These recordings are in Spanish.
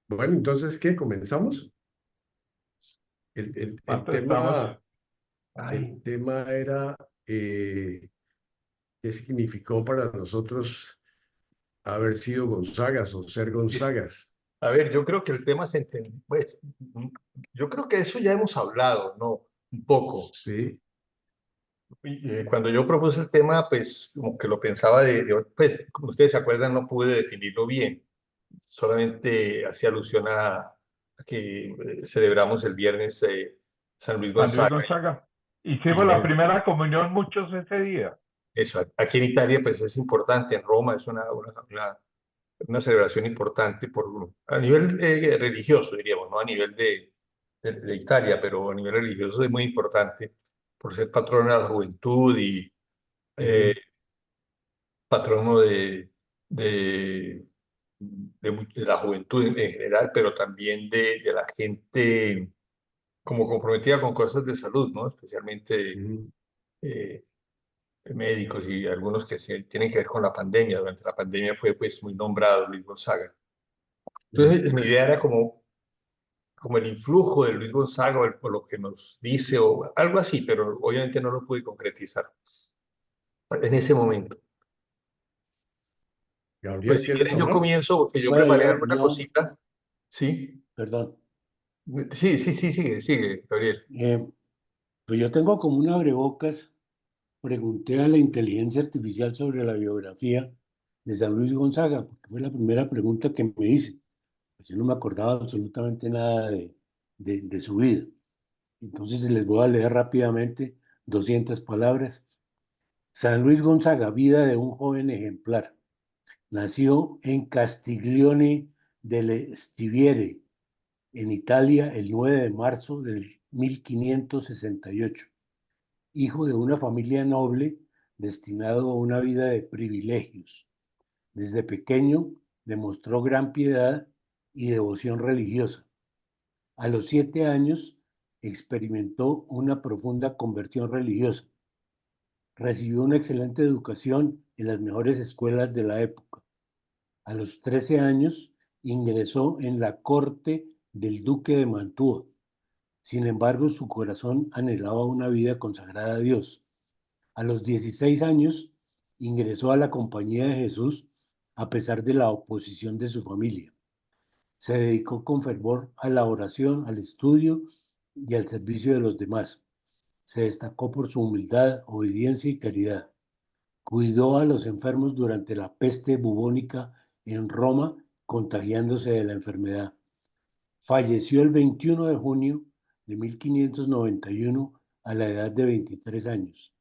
Bueno, entonces, ¿qué? ¿Comenzamos? El ¿Cuánto estamos? tema, Ay, el tema era qué significó para nosotros haber sido Gonzagas o ser es- Gonzagas. a ver, yo creo que el tema se entiende, pues, yo creo que eso ya hemos hablado, ¿no? Un poco. Sí, Cuando yo propuse el tema, pues, como que lo pensaba pues, como ustedes se acuerdan, no pude definirlo bien. Solamente hacía alusión a que celebramos el viernes San Luis sí, Gonzaga. sí. San Sí. Luis San Luis Gonzaga. Gonzaga. Y Hicimos la primera comunión muchos ese día. eso, aquí en Italia, pues es importante, en Roma es una celebración importante a nivel religioso, diríamos, no a nivel de Italia, pero a nivel religioso es muy importante por ser patrono de la juventud y eh, Sí. patrono de la juventud en general, pero también de la gente como comprometida con cosas de salud, ¿no? Especialmente Mm, eh, médicos y algunos que tienen que ver con la pandemia. Durante la pandemia fue pues muy nombrado Luis Gonzaga. mm. Entonces mi idea era como el influjo de Luis Gonzaga o lo que nos dice o algo así, pero obviamente no lo pude concretizar en ese momento. Pues Gabriel, si ¿quieres quieren yo hablar? comienzo porque yo Bueno, preparé yo, alguna yo, cosita. Sí, perdón. sí, sí, sí, sigue, Gabriel. Eh, pues yo tengo como un abrebocas. Pregunté a la inteligencia artificial sobre la biografía de San Luis Gonzaga, porque fue la primera pregunta que me hice. Pues yo no me acordaba absolutamente nada de su vida. Entonces les voy a leer rápidamente 200 palabras. San Luis Gonzaga, vida de un joven ejemplar. Nació en Castiglione delle Stiviere, en Italia, el 9 de marzo del 1568, hijo de una familia noble destinado a una vida de privilegios. Desde pequeño demostró gran piedad y devoción religiosa. A los 7 años experimentó una profunda conversión religiosa. Recibió una excelente educación en las mejores escuelas de la época. A los 13 años ingresó en la corte del duque de Mantua. Sin embargo, su corazón anhelaba una vida consagrada a Dios. A los 16 años ingresó a la Compañía de Jesús a pesar de la oposición de su familia. Se dedicó con fervor a la oración, al estudio y al servicio de los demás. Se destacó por su humildad, obediencia y caridad. Cuidó a los enfermos durante la peste bubónica en Roma, contagiándose de la enfermedad. Falleció el 21 de junio de 1591 a la edad de 23 años,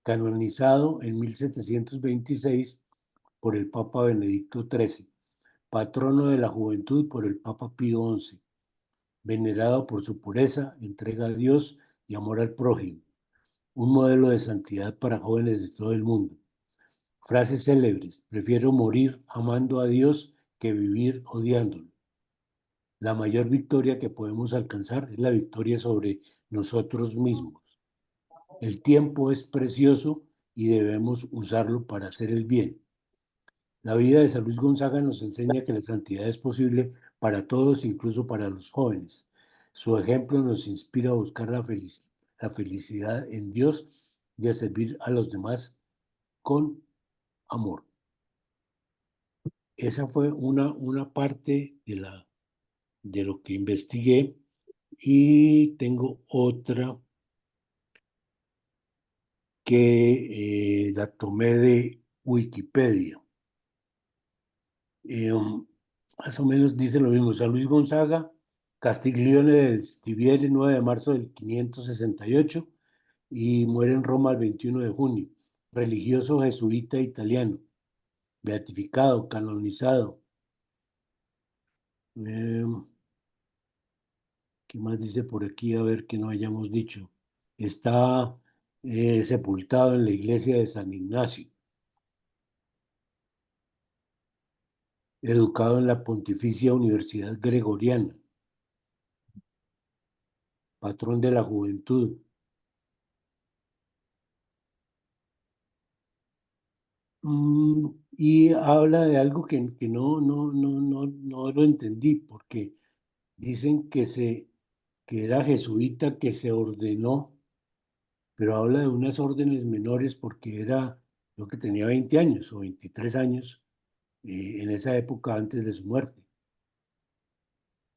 canonizado en 1726 por el Papa Benedicto XIII, patrono de la juventud por el Papa Pío XI, venerado por su pureza, entrega a Dios y amor al prójimo, un modelo de santidad para jóvenes de todo el mundo. Frases célebres: prefiero morir amando a Dios que vivir odiándolo. La mayor victoria que podemos alcanzar es la victoria sobre nosotros mismos. El tiempo es precioso y debemos usarlo para hacer el bien. La vida de San Luis Gonzaga nos enseña que la santidad es posible para todos, incluso para los jóvenes. Su ejemplo nos inspira a buscar la felicidad en Dios y a servir a los demás con amor. Esa fue una parte de lo que investigué, y tengo otra que la tomé de Wikipedia. Más o menos dice lo mismo. San Luis Gonzaga, Castiglione del Stiviere, 9 de marzo del 568, y muere en Roma el 21 de junio. Religioso jesuita italiano, beatificado, canonizado. Eh, ¿Qué más dice por aquí? A ver, que no hayamos dicho. Está sepultado en la iglesia de San Ignacio, educado en la Pontificia Universidad Gregoriana, patrón de la juventud. Y habla de algo que no lo entendí, porque dicen que era jesuita, que se ordenó, pero habla de unas órdenes menores porque creo que tenía 20 años o 23 años en esa época antes de su muerte.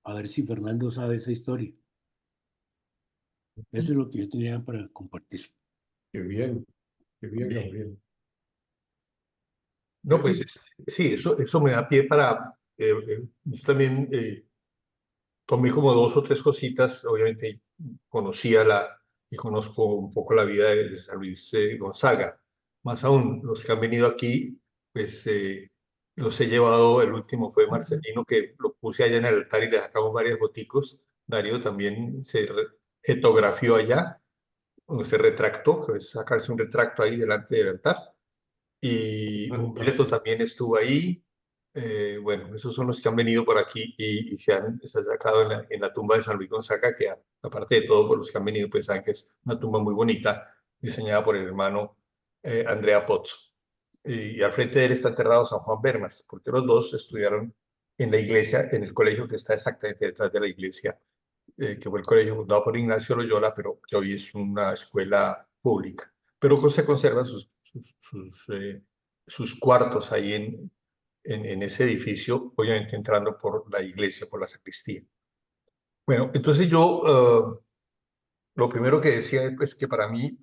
A ver si Fernando sabe esa historia. Eso es lo que yo tenía para compartir. Qué bien, Gabriel. No, pues sí, eso me da pie para, yo también tomé como dos o tres cositas, obviamente conocía y conozco un poco la vida de San Luis Gonzaga. Más aún, los que han venido aquí, pues los he llevado, el último fue Marcelino, que lo puse allá en el altar y le sacamos varias boticos. Darío también se getografió allá, o se retractó, pues sacarse un retracto ahí delante del altar. Y Humberto también estuvo ahí. Bueno, esos son los que han venido por aquí y se han sacado en la tumba de San Luis Gonzaga, que aparte de todo, por los que han venido, pues saben que es una tumba muy bonita, diseñada por el hermano Andrea Pozzo. Y al frente de él está enterrado San Juan Bermas, porque los dos estudiaron en la iglesia, en el colegio que está exactamente detrás de la iglesia, que fue el colegio fundado por Ignacio Loyola, pero que hoy es una escuela pública. Pero se conservan sus cuartos ahí en ese edificio, obviamente entrando por la iglesia, por la sacristía. Bueno, entonces yo lo primero que decía es pues, que para mí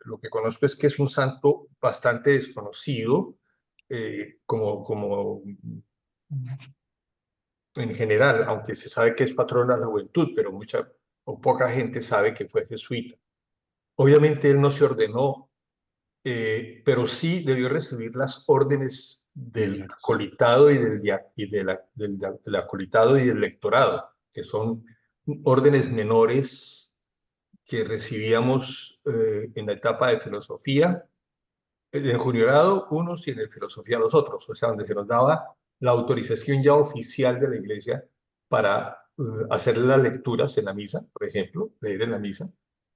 lo que conozco es que es un santo bastante desconocido, como en general, aunque se sabe que es patrón de la juventud, pero mucha o poca gente sabe que fue jesuita. Obviamente él no se ordenó, pero sí debió recibir las órdenes del Mayores. acolitado del acolitado y del lectorado, que son órdenes menores que recibíamos en la etapa de filosofía, en el juniorado unos y en el filosofía los otros, o sea, donde se nos daba la autorización ya oficial de la iglesia para hacer las lecturas en la misa, por ejemplo, leer en la misa,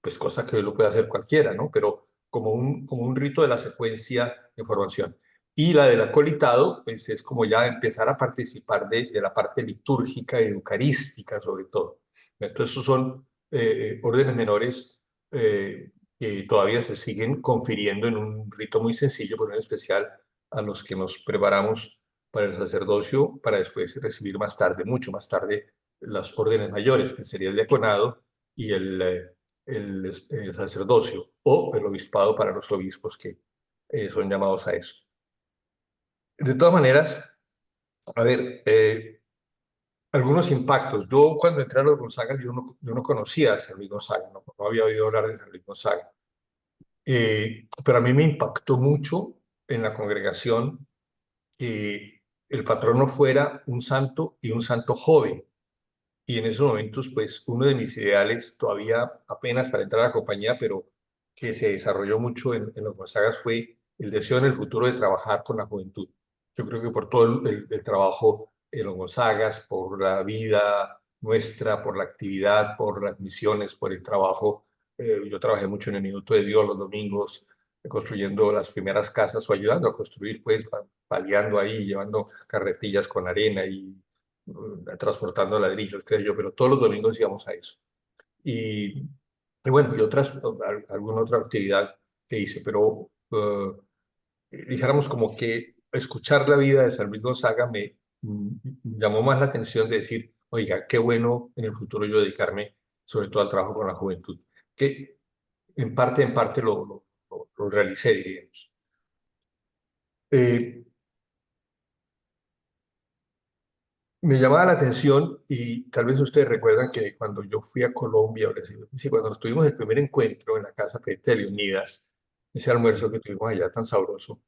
pues cosa que hoy lo puede hacer cualquiera, ¿no? Pero como un rito de la secuencia de formación. Y la del acolitado, pues es como ya empezar a participar de la parte litúrgica y eucarística, sobre todo. Entonces, esos son órdenes menores que todavía se siguen confiriendo en un rito muy sencillo, pero en especial a los que nos preparamos para el sacerdocio, para después recibir más tarde, mucho más tarde, las órdenes mayores, que sería el diaconado y el sacerdocio, o el obispado para los obispos que son llamados a eso. De todas maneras, a ver, algunos impactos. Yo cuando entré a los Gonzaga, yo no conocía a San Luis Gonzaga, no había oído hablar de San Luis Gonzaga. Pero a mí me impactó mucho en la congregación que el patrono fuera un santo y un santo joven. Y en esos momentos, pues uno de mis ideales, todavía apenas para entrar a la compañía, pero que se desarrolló mucho en los Gonzagas, fue el deseo en el futuro de trabajar con la juventud. Yo creo que por todo el trabajo en los Gonzagas, por la vida nuestra, por la actividad, por las misiones, por el trabajo. Yo trabajé mucho en el Minuto de Dios los domingos, construyendo las primeras casas o ayudando a construir, pues, paliando ahí, llevando carretillas con arena y transportando ladrillos, creo yo, pero todos los domingos íbamos a eso. Y bueno, y alguna otra actividad que hice, pero dijéramos como que escuchar la vida de San Luis Gonzaga me llamó más la atención de decir, oiga, qué bueno en el futuro yo dedicarme sobre todo al trabajo con la juventud, que en parte lo realicé, diríamos. Me llamaba la atención y tal vez ustedes recuerdan que cuando yo fui a Colombia, sí, cuando tuvimos el primer encuentro en la casa de Leonidas, ese almuerzo que tuvimos allá tan sabroso,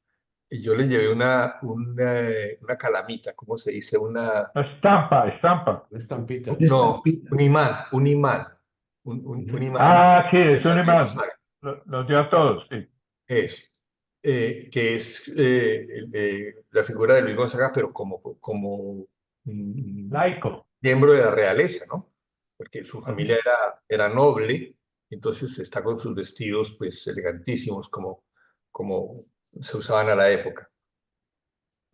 y yo les llevé una calamita, ¿cómo se dice? Estampa, estampa. Una estampita. No, Estampita. un imán, un imán Ah, sí, de es un San Luis imán. Gonzaga. Nos dio a todos, sí. Eso. Que es la figura de Luis Gonzaga, pero como Laico. miembro de la realeza, ¿no? Porque su familia era noble, entonces está con sus vestidos pues elegantísimos como se usaban a la época.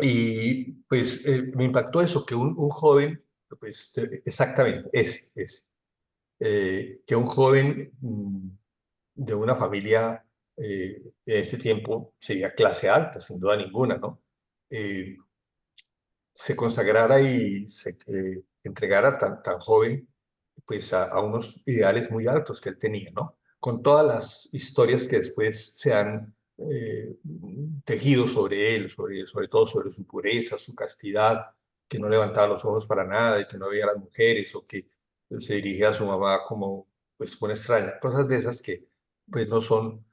Y pues me impactó eso, que un joven, pues exactamente, que un joven de una familia de ese tiempo sería clase alta, sin duda ninguna, ¿no? Eh, Se consagrara y se entregara tan joven pues a unos ideales muy altos que él tenía, ¿no? Con todas las historias que después se han tejido sobre él, sobre todo sobre su pureza, su castidad, que no levantaba los ojos para nada y que no veía a las mujeres o que se dirigía a su mamá como pues una extraña, cosas de esas que pues no son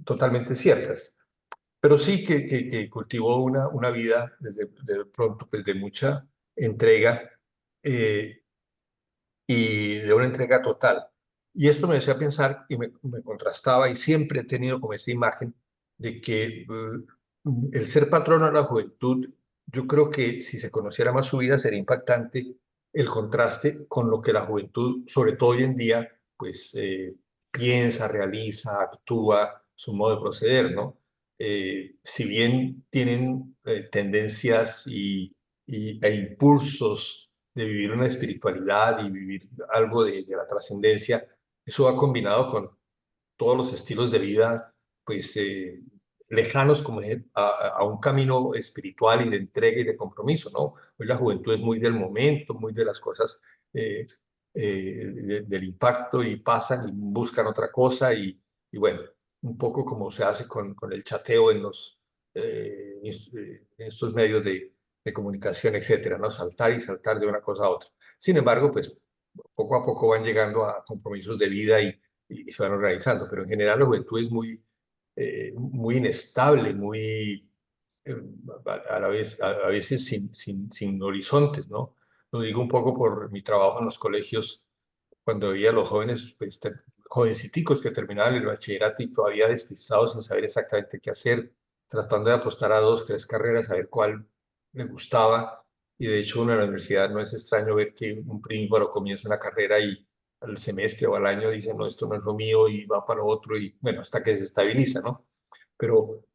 totalmente ciertas, pero sí que cultivó una vida desde pronto pues de mucha entrega eh, y de una entrega total. Y esto me hacía pensar y me contrastaba y siempre he tenido como esa imagen de que el ser patrono de la juventud, yo creo que si se conociera más su vida sería impactante el contraste con lo que la juventud, sobre todo hoy en día, pues piensa, realiza, actúa, su modo de proceder, ¿no? Si bien tienen tendencias e impulsos de vivir una espiritualidad y vivir algo de la trascendencia, eso va combinado con todos los estilos de vida, pues lejanos como a un camino espiritual y de entrega y de compromiso, ¿no? Hoy la juventud es muy del momento, muy de las cosas eh, del impacto y pasan y buscan otra cosa y bueno, un poco como se hace con el chateo en en estos medios de comunicación, etcétera, ¿no? Saltar y saltar de una cosa a otra. Sin embargo, pues poco a poco van llegando a compromisos de vida y se van organizando, pero en general la juventud es muy inestable, eh, a la vez, a veces sin horizontes, ¿no? Lo digo un poco por mi trabajo en los colegios, cuando veía a los jóvenes, pues, jovenciticos que terminaban el bachillerato y todavía despistados sin saber exactamente qué hacer, tratando de apostar a dos, tres carreras, a ver cuál les gustaba. Y de hecho, uno en la universidad no es extraño ver que un primíparo comienza una carrera y al semestre o al año dice, no, esto no es lo mío y va para otro y bueno, hasta que se estabiliza, ¿no? Pero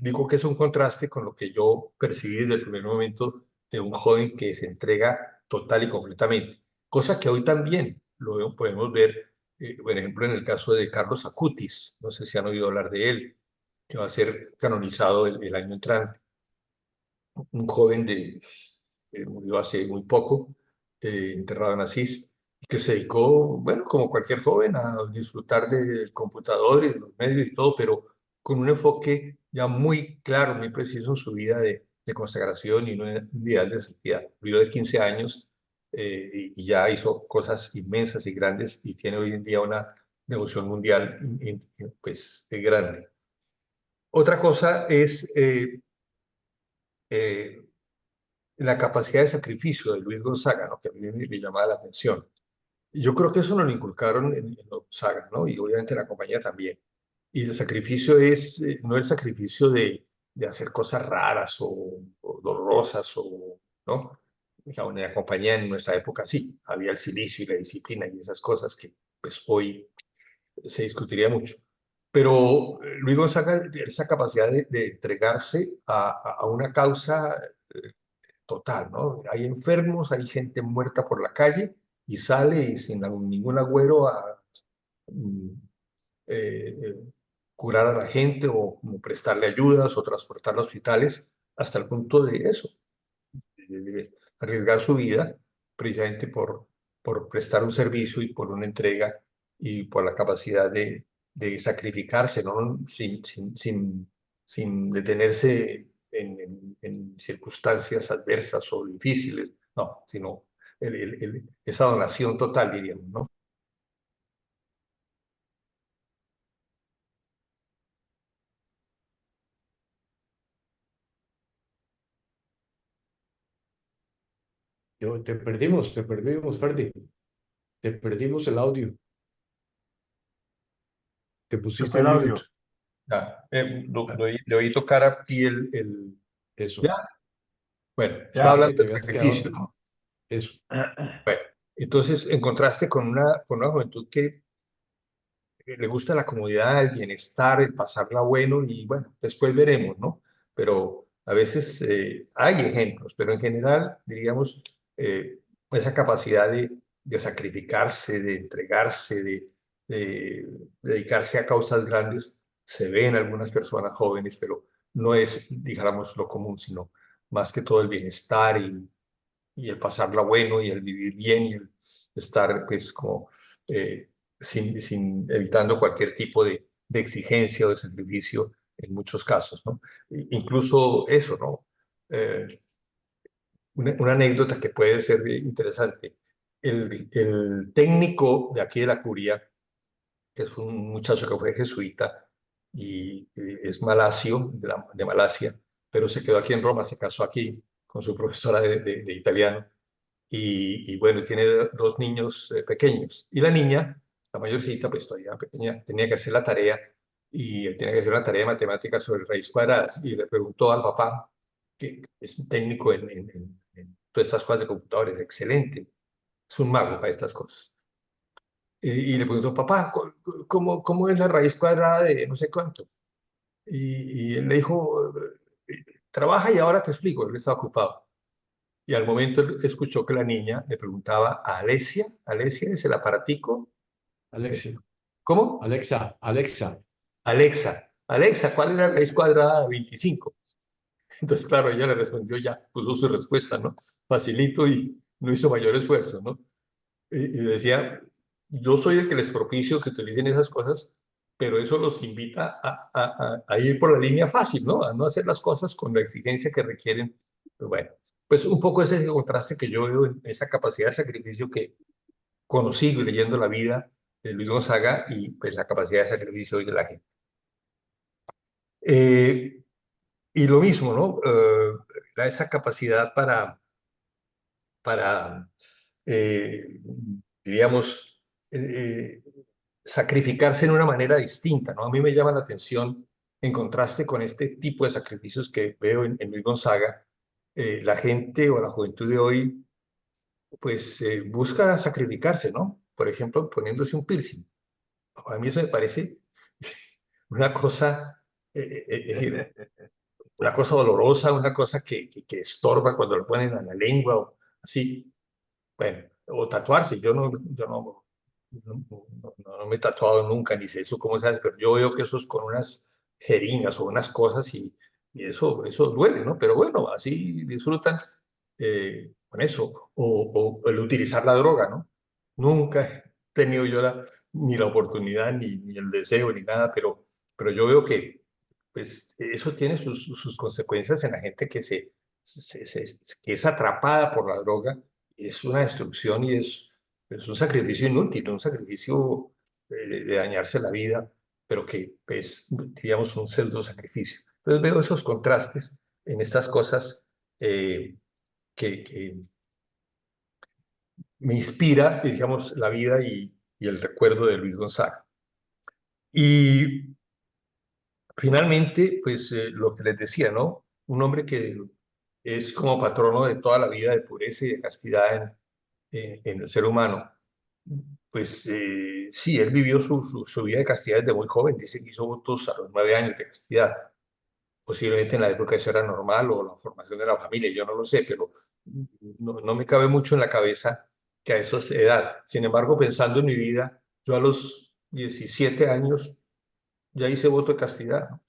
digo que es un contraste con lo que yo percibí desde el primer momento de un joven que se entrega total y completamente, cosa que hoy también podemos ver, por ejemplo, en el caso de Carlos Acutis, no sé si han oído hablar de él, que va a ser canonizado el año entrante, un joven murió hace muy poco, enterrado en Asís, y que se dedicó, bueno, como cualquier joven, a disfrutar del computador y de los medios y todo, pero con un enfoque ya muy claro, muy preciso en su vida de consagración y un ideal de santidad. Vivió de 15 años y ya hizo cosas inmensas y grandes y tiene hoy en día una devoción mundial pues grande. Otra cosa es eh, la capacidad de sacrificio de Luis Gonzaga, ¿no? Que a mí me llamaba la atención. Y yo creo que eso nos lo inculcaron en Gonzaga, ¿no? Y obviamente en la compañía también. Y el sacrificio es, no el sacrificio de hacer cosas raras o dolorosas, ¿no? Digamos, en la compañía en nuestra época sí, había el silicio y la disciplina y esas cosas que pues hoy se discutiría mucho. Pero Luis Gonzaga tiene esa capacidad de entregarse a una causa total, ¿no? Hay enfermos, hay gente muerta por la calle y sale y sin ningún agüero a mm, eh, eh, curar a la gente o como prestarle ayudas o transportarla a hospitales hasta el punto de eso, de arriesgar su vida precisamente por prestar un servicio y por una entrega y por la capacidad de sacrificarse, ¿no? Sin detenerse en circunstancias adversas o difíciles, no, sino esa donación total, diríamos, ¿no? Te perdimos, Ferdi. Te perdimos el audio. Te Se pusiste fue el en mute. audio. Ya, Ah, le oí tocar aquí eso. ya, bueno, estaba Pensé Ya. que hablando te del habías quedado. sacrificio, ¿no? Eso. Bueno, entonces, en contraste con una juventud que le gusta la comodidad, el bienestar, el pasarla bueno y bueno, después veremos, ¿no? Pero a veces hay ejemplos, pero en general, diríamos, esa capacidad de sacrificarse, de entregarse, de dedicarse a causas grandes, se ve en algunas personas jóvenes, pero no es, digamos, lo común, sino más que todo el bienestar y el pasarla bueno y el vivir bien y el estar, pues, como evitando cualquier tipo de exigencia o de sacrificio en muchos casos, ¿no? Incluso eso, ¿no? Una anécdota que puede ser interesante. El técnico de aquí de la Curia, que es un muchacho que fue jesuita y es malasio, de Malasia, pero se quedó aquí en Roma, se casó aquí con su profesora de italiano y bueno, tiene dos niños pequeños. Y la niña, la mayorcita, pues todavía pequeña, tenía que hacer la tarea y él tenía que hacer una tarea de matemáticas sobre raíz cuadrada. Y le preguntó al papá, que es un técnico en todas estas cosas de computadores, excelente, es un mago para estas cosas. Y le preguntó, papá, ¿cómo es la raíz cuadrada de no sé cuánto? Y él le dijo, trabaja y ahora te explico, él estaba ocupado. Y al momento él escuchó que la niña le preguntaba a Alesia, Alesia es el aparatico, Alexia, ¿cómo? Alexa, Alexa. Alexa, Alexa, ¿cuál es la raíz cuadrada de 25? Entonces, claro, ella le respondió ya, puso su respuesta, ¿no? Facilito y no hizo mayor esfuerzo, ¿no? Y decía, yo soy el que les propicio que utilicen esas cosas, pero eso los invita a ir por la línea fácil, ¿no? A no hacer las cosas con la exigencia que requieren. Pero bueno, pues un poco ese contraste que yo veo en esa capacidad de sacrificio que conocí leyendo la vida de Luis Gonzaga y pues la capacidad de sacrificio hoy de la gente. Y lo mismo, ¿no? Esa capacidad para diríamos, sacrificarse en una manera distinta, ¿no? A mí me llama la atención, en contraste con este tipo de sacrificios que veo en Luis Gonzaga, la gente o la juventud de hoy, pues busca sacrificarse, ¿no? Por ejemplo, poniéndose un piercing. A mí eso me parece una cosa, una cosa dolorosa, una cosa que estorba cuando lo ponen a la lengua o así. Bueno, o tatuarse. Yo no me he tatuado nunca, ni sé eso cómo se hace, pero yo veo que eso es con unas jeringas o unas cosas y eso duele, ¿no? Pero bueno, así disfrutan con eso. O el utilizar la droga, ¿no? Nunca he tenido yo ni la oportunidad, ni el deseo, ni nada, pero yo veo que pues, eso tiene sus consecuencias en la gente que es atrapada por la droga. Es una destrucción y es un sacrificio inútil, un sacrificio de dañarse la vida, pero que es, digamos, un pseudo sacrificio. Entonces veo esos contrastes en estas cosas que me inspira, digamos, la vida y el recuerdo de Luis Gonzaga. Y finalmente, pues lo que les decía, ¿no? Un hombre que es como patrono de toda la vida de pureza y de castidad en el ser humano. Pues sí, él vivió su vida de castidad desde muy joven. Dice que hizo votos a los 9 años de castidad. Posiblemente en la época eso era normal o la formación de la familia, yo no lo sé, pero no me cabe mucho en la cabeza que a esa edad. Sin embargo, pensando en mi vida, yo a los 17 años ya hice voto de castidad, ¿no?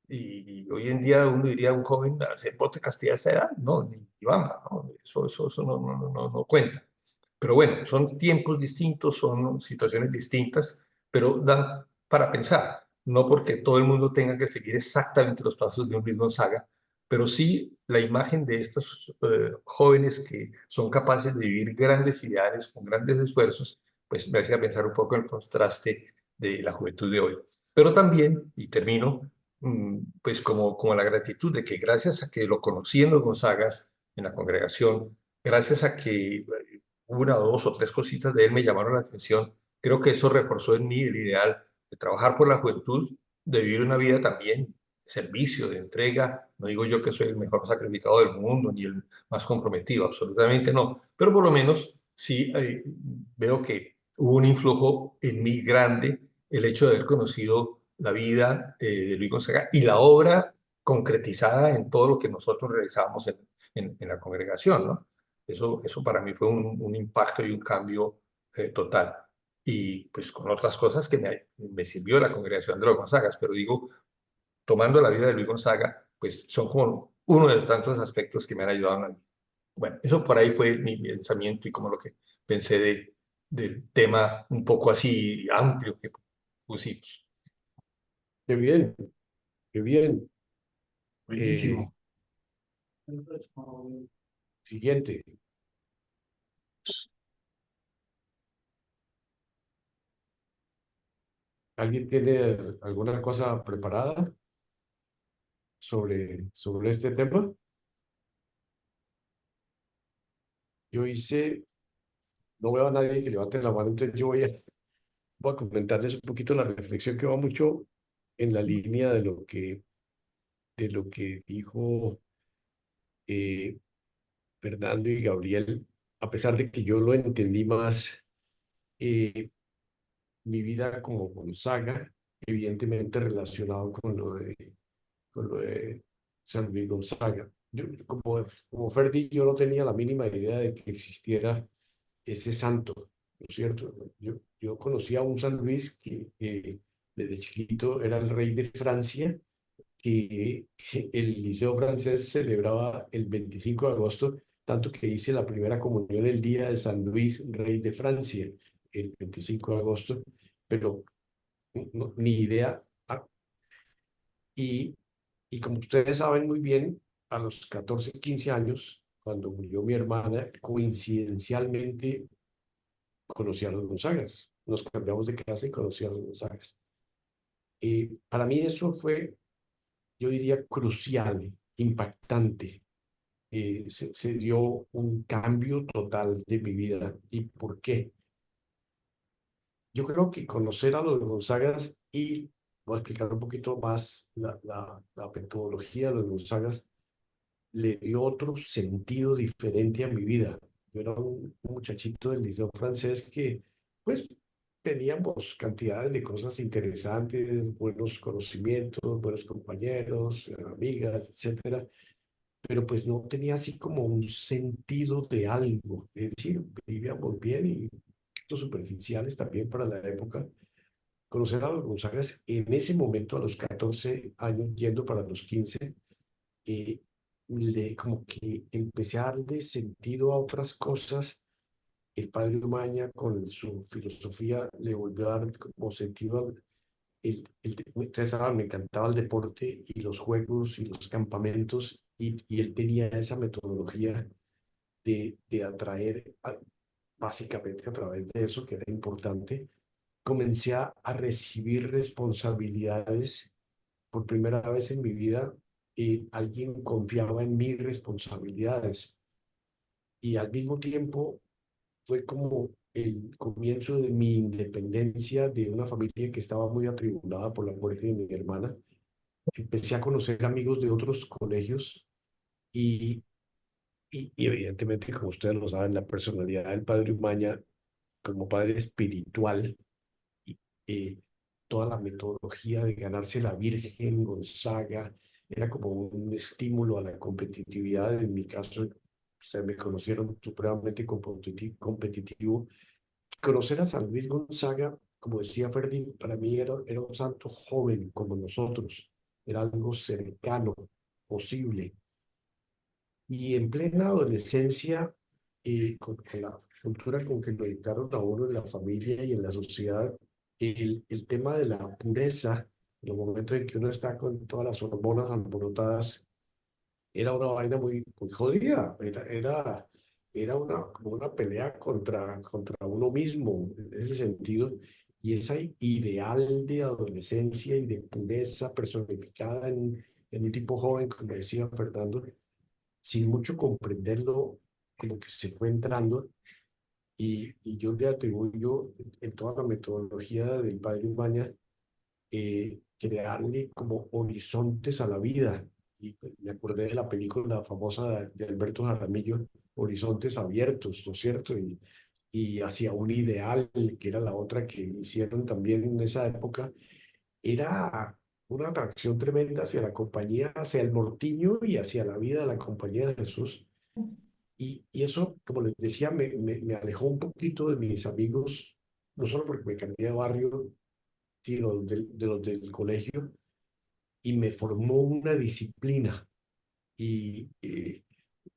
Y hoy en día uno diría a un joven hacer voto de castidad a esa edad, no, ni vamos, ¿no? Eso no cuenta. Pero bueno, son tiempos distintos, son situaciones distintas, pero dan para pensar, no porque todo el mundo tenga que seguir exactamente los pasos de un Luis Gonzaga, pero sí la imagen de estos jóvenes que son capaces de vivir grandes ideales con grandes esfuerzos, pues me hacía pensar un poco en el contraste de la juventud de hoy. Pero también, y termino, pues como la gratitud de que gracias a que lo conocí en los Gonzagas, en la congregación, gracias a que una o dos o tres cositas de él me llamaron la atención. Creo que eso reforzó en mí el ideal de trabajar por la juventud, de vivir una vida también de servicio, de entrega. No digo yo que soy el mejor sacrificado del mundo ni el más comprometido, absolutamente no, pero por lo menos sí veo que hubo un influjo en mí grande el hecho de haber conocido la vida de Luis Gonzaga y la obra concretizada en todo lo que nosotros realizábamos en la congregación, ¿no? Eso para mí fue un impacto y un cambio total. Y pues con otras cosas que me sirvió la congregación de los Gonzagas, pero digo, tomando la vida de Luis Gonzaga, pues son como uno de tantos aspectos que me han ayudado a mí. Bueno, eso por ahí fue mi pensamiento y como lo que pensé del tema un poco así amplio que pusimos. Qué bien, qué bien. Buenísimo. Siguiente. ¿Alguien tiene alguna cosa preparada sobre este tema? Yo hice, no veo a nadie que levante la mano, entonces yo voy a comentarles un poquito la reflexión que va mucho en la línea de lo que dijo eh, Fernando y Gabriel, a pesar de que yo lo entendí más, mi vida como Gonzaga, evidentemente relacionado con lo de San Luis Gonzaga. Yo, como Ferdi, yo no tenía la mínima idea de que existiera ese santo, ¿no es cierto? Yo conocía a un San Luis que desde chiquito era el rey de Francia, que el Liceo francés celebraba el 25 de agosto, tanto que hice la primera comunión el día de San Luis, rey de Francia, el 25 de agosto, pero ni idea. Y, y como ustedes saben muy bien, a los 14 15 años, cuando murió mi hermana, coincidencialmente conocí a los Gonzagas. Nos cambiamos de casa y conocí a los Gonzagas. Para mí eso fue, yo diría, crucial, impactante. Se dio un cambio total de mi vida. ¿Y por qué? Yo creo que conocer a los Gonzagas y voy a explicar un poquito más la metodología de los Gonzagas le dio otro sentido diferente a mi vida. Yo era un muchachito del liceo francés que, pues, teníamos cantidades de cosas interesantes, buenos conocimientos, buenos compañeros, amigas, etcétera, pero pues no tenía así como un sentido de algo. Es decir, vivíamos bien y poquito superficiales también para la época. Conocer a los Gonzagas en ese momento, a los 14 años, yendo para los 15, eh, como que empecé a darle sentido a otras cosas. El padre Umaña, con su filosofía, le volvió a dar como sentido al, ustedes saben, me encantaba el deporte y los juegos y los campamentos, y él tenía esa metodología de atraer, básicamente a través de eso, que era importante. Comencé a recibir responsabilidades por primera vez en mi vida. Alguien confiaba en mis responsabilidades y al mismo tiempo fue como el comienzo de mi independencia de una familia que estaba muy atribulada por la muerte de mi hermana. Empecé a conocer amigos de otros colegios y, y evidentemente, como ustedes lo saben, la personalidad del padre Umaña como padre espiritual, eh, toda la metodología de ganarse la Virgen, Gonzaga, era como un estímulo a la competitividad. En mi caso, ustedes me conocieron supremamente competitivo. Conocer a San Luis Gonzaga, como decía Ferdi, para mí era un santo joven como nosotros, era algo cercano, posible. Y en plena adolescencia, con la cultura con que lo educaron a uno en la familia y en la sociedad, el tema de la pureza, en los momentos en que uno está con todas las hormonas alborotadas, era una vaina muy jodida, era como una pelea contra uno mismo en ese sentido, y ese ideal de adolescencia y de pureza personificada en un tipo joven, como decía Fernando, sin mucho comprenderlo, como que se fue entrando, y yo le atribuyo en toda la metodología del padre Umaña, crearle como horizontes a la vida. Y me acordé de la película famosa de Alberto Jaramillo, Horizontes Abiertos, ¿no es cierto? Y y hacia un ideal, que era la otra que hicieron también en esa época, era una atracción tremenda hacia la compañía, hacia el Mortiño y hacia la vida de la compañía de Jesús. Y eso, como les decía, me alejó un poquito de mis amigos, no solo porque me cambié de barrio, sino de los del colegio, y me formó una disciplina. Y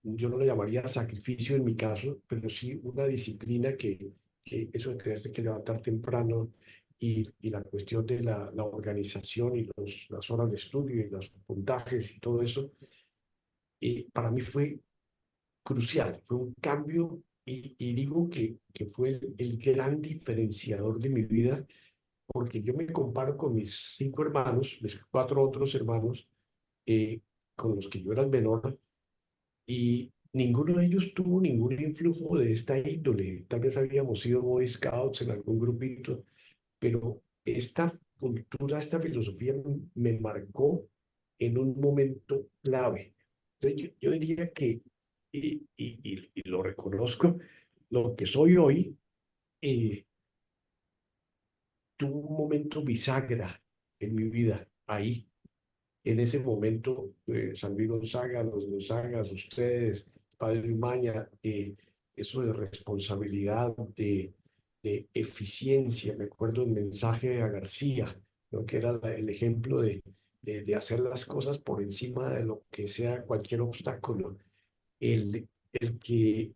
yo no le llamaría sacrificio en mi caso, pero sí una disciplina que eso de tenerse que levantar temprano y la cuestión de la organización y las horas de estudio y los puntajes y todo eso, para mí fue crucial, fue un cambio y digo que fue el gran diferenciador de mi vida, porque yo me comparo con mis 5 hermanos, mis 4 otros hermanos, eh, con los que yo era el menor, y ninguno de ellos tuvo ningún influjo de esta índole. Tal vez habíamos sido Boy Scouts en algún grupito, pero esta cultura, esta filosofía me marcó en un momento clave. Entonces yo diría que, y lo reconozco, lo que soy hoy eh, tuvo un momento bisagra en mi vida, ahí, en ese momento. San Luis Gonzaga, los Gonzagas, ustedes, Padre Umaña, eso de responsabilidad, de eficiencia. Me acuerdo el mensaje a García, ¿no? Que era el ejemplo de hacer las cosas por encima de lo que sea cualquier obstáculo. El que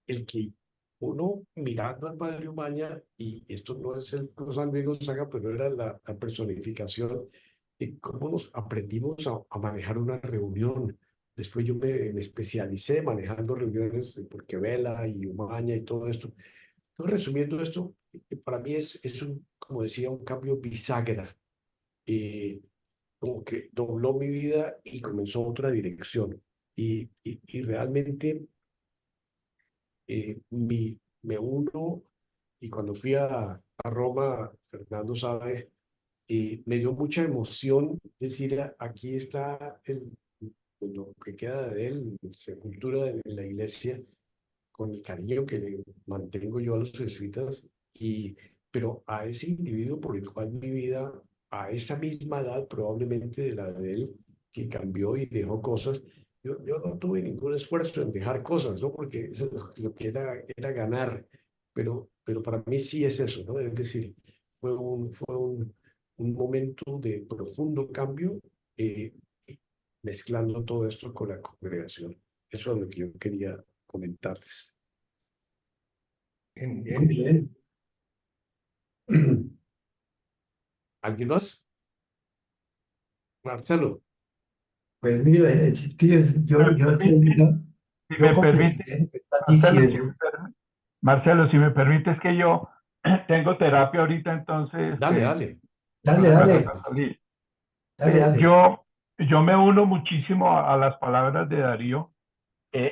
el que uno mirando al Padre Umaña, y esto no es el San Luis Gonzaga, pero era la personificación de cómo nos aprendimos a manejar una reunión. Después yo me especialicé manejando reuniones porque Vela y Umaña y todo esto. Entonces, resumiendo esto, para mí es un, como decía, un cambio bisagra. eh, Como que dobló mi vida y comenzó otra dirección. Y realmente me uno, y cuando fui a Roma, Fernando sabe, me dio mucha emoción decir, aquí está lo que queda de él, sepultura de la iglesia, con el cariño que le mantengo yo a los jesuitas, pero a ese individuo por el cual mi vida, a esa misma edad probablemente de la de él, que cambió y dejó cosas, yo no tuve ningún esfuerzo en dejar cosas, ¿no? Porque eso es lo que era ganar, pero para mí sí es eso, ¿no? Es decir, fue un momento de profundo cambio, eh, mezclando todo esto con la congregación. Eso es lo que yo quería comentarles. Bien, Muy bien. bien. ¿Alguien más? Marcelo, Pues mira, es que ¿Me yo permite? Si yo me comprendí permite, lo que estás Marcelo, diciendo. Marcelo, si me permites que yo tengo terapia ahorita, entonces dale, dale. Dale, no me vas dale, a salir. dale, dale. Yo me uno muchísimo a las palabras de Darío,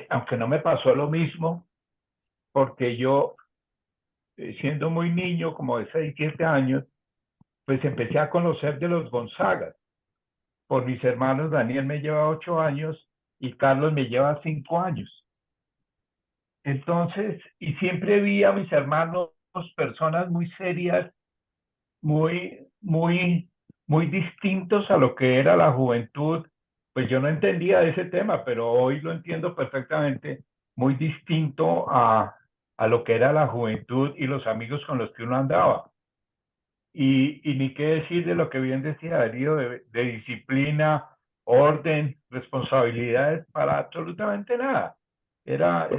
aunque no me pasó lo mismo, porque yo, siendo muy niño, como de 6, 7 años, pues empecé a conocer de los Gonzagas. Por mis hermanos, Daniel me lleva 8 años y Carlos me lleva 5 años. Entonces, y siempre vi a mis hermanos personas muy serias, muy distintos a lo que era la juventud. Pues yo no entendía ese tema, pero hoy lo entiendo perfectamente, muy distinto a lo que era la juventud y los amigos con los que uno andaba. Y ni qué decir de lo que bien decía Darío, de disciplina, orden, responsabilidades para absolutamente nada. Era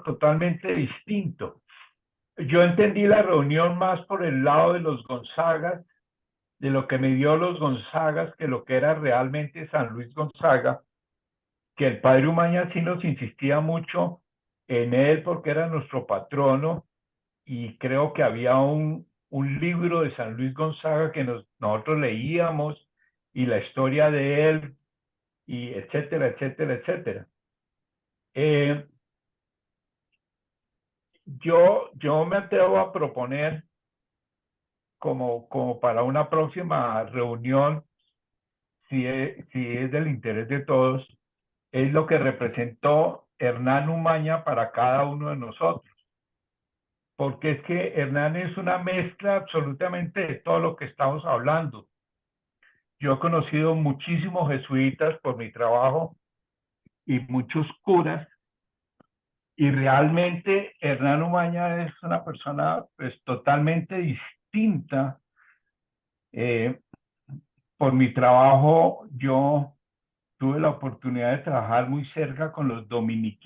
totalmente distinto. Yo entendí la reunión más por el lado de los Gonzagas, de lo que me dio los Gonzagas, que lo que era realmente San Luis Gonzaga, que el padre Umaña sí nos insistía mucho en él porque era nuestro patrono, y creo que había un libro de San Luis Gonzaga que nosotros leíamos, y la historia de él, y etcétera, etcétera, etcétera. Eh, yo me atrevo a proponer como para una próxima reunión, si es del interés de todos, es lo que representó Hernán Umaña para cada uno de nosotros. porque es que Hernán es una mezcla absolutamente de todo lo que estamos hablando. Yo he conocido muchísimos jesuitas por mi trabajo y muchos curas, y realmente Hernán Umaña es una persona pues totalmente distinta. Por mi trabajo yo tuve la oportunidad de trabajar muy cerca con los dominicos,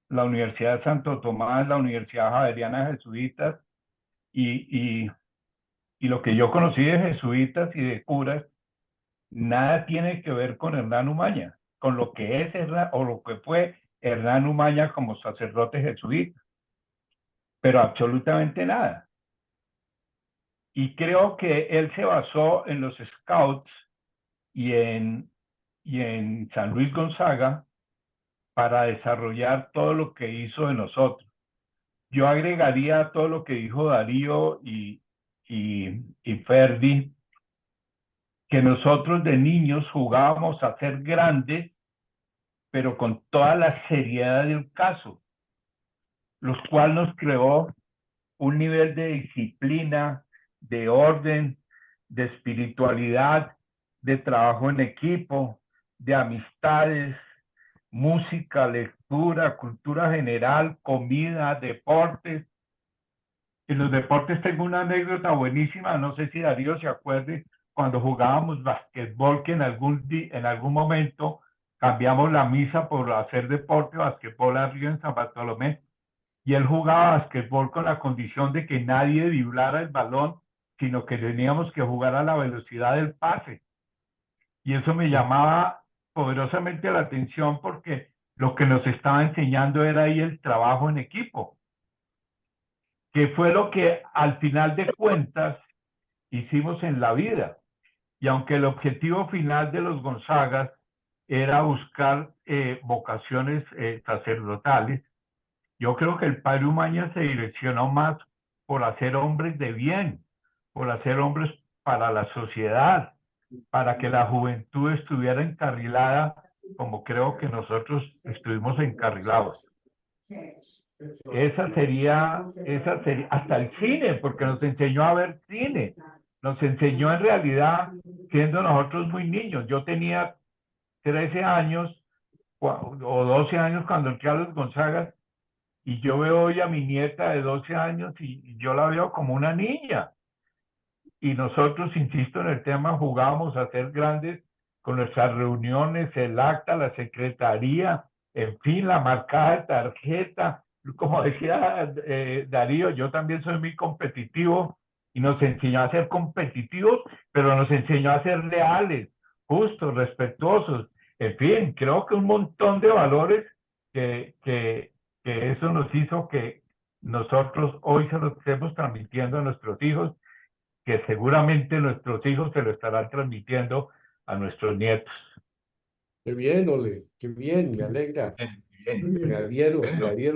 la Universidad de Santo Tomás, la Universidad Javeriana de Jesuitas, y lo que yo conocí de jesuitas y de curas, nada tiene que ver con Hernán Umaña, con lo que es Hernán, o lo que fue Hernán Umaña como sacerdote jesuita, pero absolutamente nada. Y creo que él se basó en los scouts y en San Luis Gonzaga para desarrollar todo lo que hizo de nosotros. Yo agregaría todo lo que dijo Darío y Ferdi, que nosotros de niños jugábamos a ser grandes, pero con toda la seriedad del caso, lo cual nos creó un nivel de disciplina, de orden, de espiritualidad, de trabajo en equipo, de amistades, música, lectura, cultura general, comida, deportes. En los deportes tengo una anécdota buenísima, no sé si Darío se acuerde, cuando jugábamos basquetbol, que en algún momento cambiamos la misa por hacer deporte, basquetbol arriba en San Bartolomé, y él jugaba basquetbol con la condición de que nadie driblara el balón, sino que teníamos que jugar a la velocidad del pase. Y eso me llamaba poderosamente la atención porque lo que nos estaba enseñando era ahí el trabajo en equipo, que fue lo que al final de cuentas hicimos en la vida. Y aunque el objetivo final de los Gonzagas era buscar vocaciones sacerdotales, yo creo que el padre Umaña se direccionó más por hacer hombres de bien, por hacer hombres para la sociedad, para que la juventud estuviera encarrilada, como creo que nosotros estuvimos encarrilados. Esa sería, hasta el cine, porque nos enseñó a ver cine. Nos enseñó en realidad, siendo nosotros muy niños. Yo tenía 13 años o 12 años cuando entré a los Gonzagas, y yo veo hoy a mi nieta de 12 años y yo la veo como una niña. Y nosotros, insisto en el tema, jugábamos a ser grandes con nuestras reuniones, el acta, la secretaría, en fin, la marcada de tarjeta. Como decía Darío, yo también soy muy competitivo y nos enseñó a ser competitivos, pero nos enseñó a ser leales, justos, respetuosos. En fin, creo que un montón de valores que eso nos hizo que nosotros hoy se los estemos transmitiendo a nuestros hijos, que seguramente nuestros hijos se lo estarán transmitiendo a nuestros nietos. Qué bien, Ole, qué bien, me alegra. Bien. Me Bueno, adhiero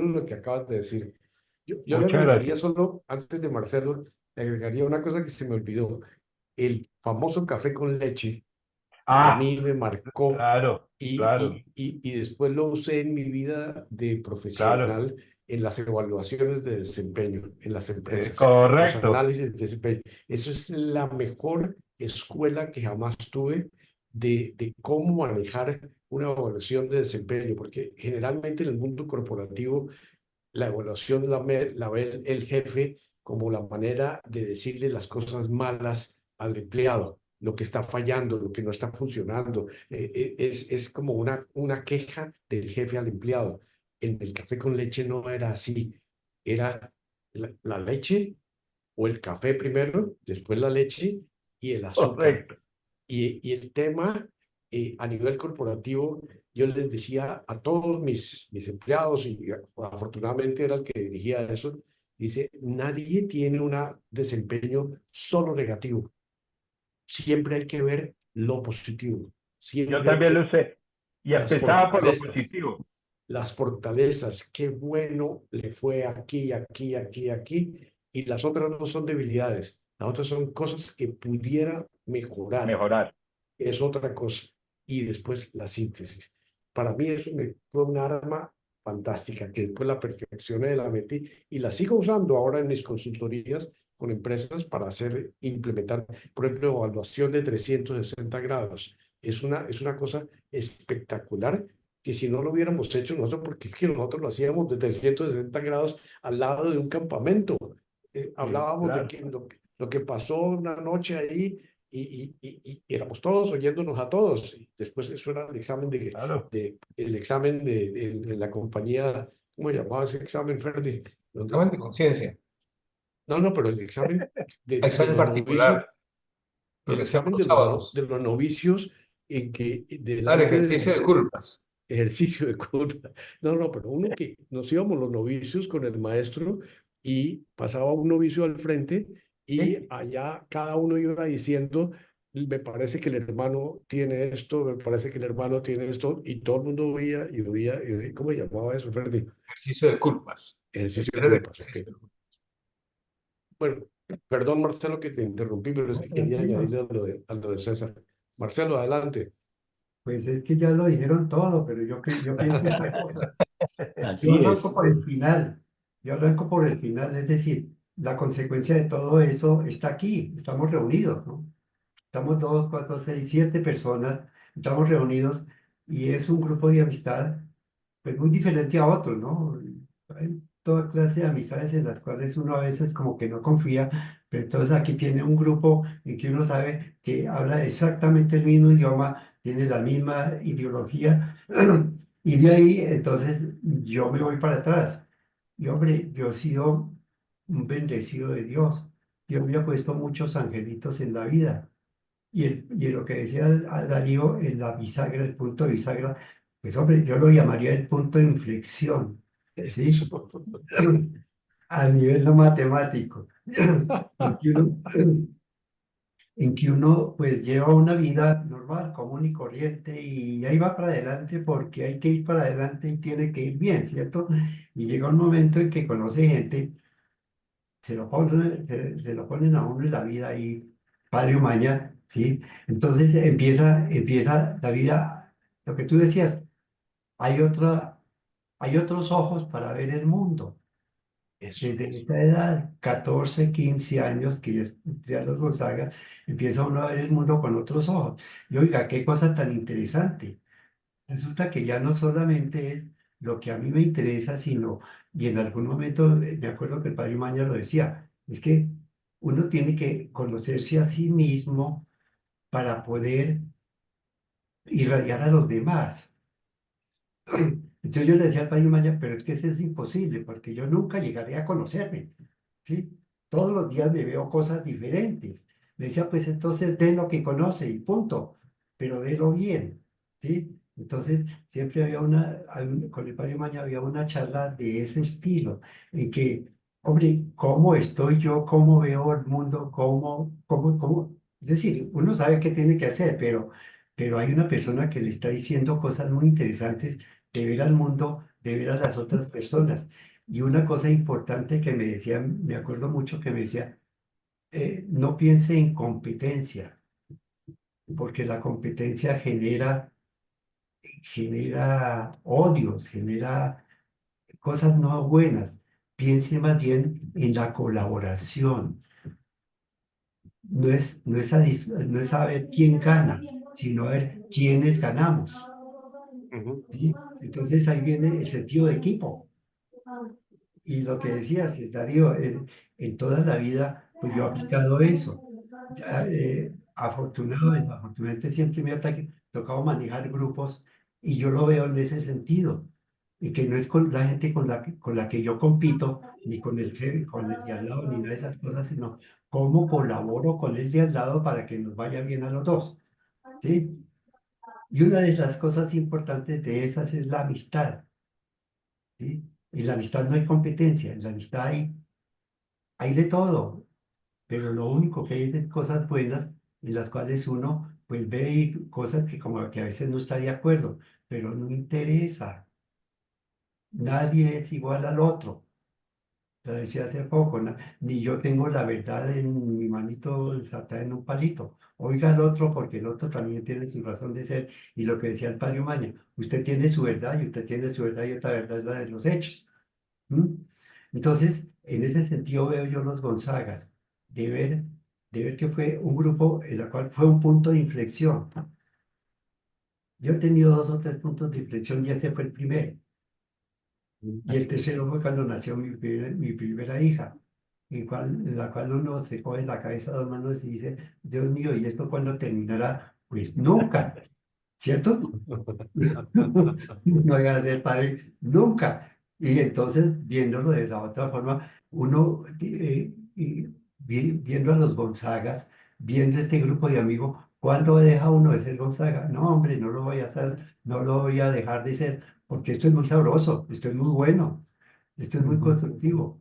a lo que acabas de decir. Yo le Muchas agregaría gracias. solo, antes de Marcelo, le agregaría una cosa que se me olvidó. El famoso café con leche a Ah, mí me marcó claro, claro, y después lo usé en mi vida de claro. profesional en las evaluaciones de desempeño en las empresas, los Correcto. análisis de desempeño. Eso es la mejor escuela que jamás tuve de cómo manejar una evaluación de desempeño, porque generalmente en el mundo corporativo la evaluación la ve el jefe como la manera de decirle las cosas malas al empleado, lo que está fallando, lo que no está funcionando. Es como una queja del jefe al empleado. En el café con leche no era así. Era la leche o el café primero, después la leche y el azúcar. Correcto. Y el tema a nivel corporativo, yo les decía a todos mis empleados, y afortunadamente era el que dirigía eso, dice, nadie tiene un desempeño solo negativo. Siempre hay que ver lo positivo. Yo Siempre hay también que lo sé. Y las empezaba por lo fortalezas, positivo. las fortalezas. Qué bueno le fue aquí, aquí, aquí, aquí. Y las otras no son debilidades. Las otras son cosas que pudiera mejorar, Mejorar. es otra cosa. Y después la síntesis. Para mí eso fue un arma fantástica, que después la perfeccioné, la metí y la sigo usando ahora en mis consultorías con empresas para implementar, por ejemplo, evaluación de 360 grados. Es una cosa espectacular que si no lo hubiéramos hecho nosotros, porque es que nosotros lo hacíamos de 360 grados al lado de un campamento. Sí, Hablábamos de claro. que lo que pasó una noche ahí y éramos todos oyéndonos a todos. Y después eso era el examen Claro. el examen de la compañía, ¿cómo llamaba ese examen, Ferdi? Examen de conciencia, No, no, pero el examen de examen los novicios, particular, lo el que hacíamos examen los de sábados. los novicios en que El delante ejercicio de del culpas. ejercicio de culpa. No, no, pero uno que nos íbamos los novicios con el maestro y pasaba un novicio al frente y ¿Sí? allá cada uno iba diciendo, me parece que el hermano tiene esto, me parece que el hermano tiene esto, y todo el mundo oía y oía, y oía. ¿Cómo llamaba eso, Ferdi? Ejercicio de culpas. Ejercicio de Era el culpas, ok. ejercicio de culpas. Bueno, perdón, Marcelo, que te interrumpí, pero es No, que quería tranquilo. añadirle a lo de César. Marcelo, adelante. Pues es que ya lo dijeron todo, pero yo pienso otra cosa. Yo Así arranco es. por el final. Yo arranco por el final, es decir, la consecuencia de todo eso está aquí. Estamos reunidos, ¿no? Estamos dos, cuatro, seis, siete personas, estamos reunidos y es un grupo de amistad pues muy diferente a otros, ¿no? Hay toda clase de amistades en las cuales uno a veces como que no confía, pero entonces aquí tiene un grupo en que uno sabe que habla exactamente el mismo idioma, tiene la misma ideología, y de ahí entonces yo me voy para atrás. Y hombre, yo he sido un bendecido de Dios. Dios me ha puesto muchos angelitos en la vida. Y en lo que decía Darío, en la bisagra, el punto de bisagra, pues hombre, yo lo llamaría el punto de inflexión, ¿sí? Eso. A nivel no matemático, en que uno, en que uno pues lleva una vida normal, común y corriente, y ahí va para adelante porque hay que ir para adelante y tiene que ir bien, ¿cierto? Y llega un momento en que conoce gente, se lo ponen a uno en la vida ahí, padre o maña, ¿sí? Entonces empieza la vida, lo que tú decías, hay hay otros ojos para ver el mundo. Eso. Desde esta edad, 14 15 años, que yo entré a los Gonzaga, empieza uno a ver el mundo con otros ojos. Y oiga, qué cosa tan interesante. Resulta que ya no solamente es lo que a mí me interesa, sino, y en algún momento me acuerdo que el padre Maña lo decía, es que uno tiene que conocerse a sí mismo para poder irradiar a los demás. Entonces yo le decía al padre Maña, pero es que eso es imposible, porque yo nunca llegaré a conocerme, ¿sí? Todos los días me veo cosas diferentes. Me decía, pues entonces dé lo que conoce y punto, pero délo bien, ¿sí? Entonces siempre había con el padre Maña había una charla de ese estilo, en que, hombre, ¿cómo estoy yo? ¿Cómo veo el mundo? ¿Cómo? Es decir, uno sabe qué tiene que hacer, pero hay una persona que le está diciendo cosas muy interesantes de ver al mundo, de ver a las otras personas. Y una cosa importante que me decía, me acuerdo mucho que me decía, no piense en competencia, porque la competencia genera odios, genera cosas no buenas. Piense más bien en la colaboración. No es saber quién gana, sino ver quiénes ganamos. Ujú. ¿Sí? Entonces ahí viene el sentido de equipo. Y lo que decías, Darío, en toda la vida, pues yo he aplicado eso. Afortunado, desafortunadamente siempre me ha tocado manejar grupos y yo lo veo en ese sentido. Y que no es con la gente con la que yo compito, ni con con el de al lado, ni nada de esas cosas, sino cómo colaboro con el de al lado para que nos vaya bien a los dos. ¿Sí? Y una de las cosas importantes de esas es la amistad. ¿Sí? En la amistad no hay competencia, en la amistad hay de todo, pero lo único que hay de cosas buenas en las cuales uno pues ve cosas que como que a veces no está de acuerdo, pero no interesa. Nadie es igual al otro. Lo decía hace poco, ni yo tengo la verdad en mi manito desatada en un palito. Oiga al otro porque el otro también tiene su razón de ser. Y lo que decía el padre Umaña, usted tiene su verdad y usted tiene su verdad y otra verdad es la de los hechos. ¿Mm? Entonces, en ese sentido veo yo los Gonzagas, de ver, de ver que fue un grupo en el cual fue un punto de inflexión. Yo he tenido 2 o 3 puntos de inflexión y ese fue el primero. Y el tercero fue cuando nació mi primera hija, en la cual uno se coge la cabeza a 2 manos y dice, Dios mío, ¿y esto cuándo terminará? Pues nunca, ¿cierto? No voy a ser padre nunca. Y entonces, viéndolo de la otra forma, uno viendo a los Gonzagas, viendo este grupo de amigos, ¿cuándo deja uno de ser Gonzaga? No, hombre, no lo voy a hacer, no lo voy a dejar de ser, porque esto es muy sabroso, esto es muy bueno, esto es muy constructivo.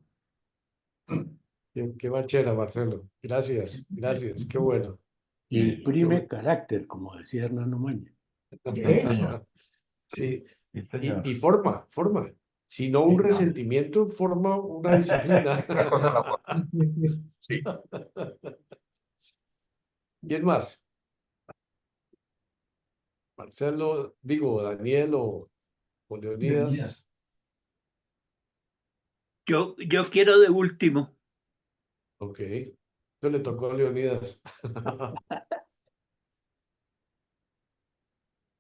Qué bachera, Marcelo. Gracias, gracias, qué bueno. Qué Imprime bueno. carácter, como decía Hernán Maña. Sí, Eso. señor. Sí, Sí, señor. y forma, forma. Si no un resentimiento, forma una disciplina. Una cosa la otra. Sí. ¿Quién más? Marcelo, digo, Daniel o Leonidas. Yo quiero de último. Ok. Eso le tocó a Leonidas.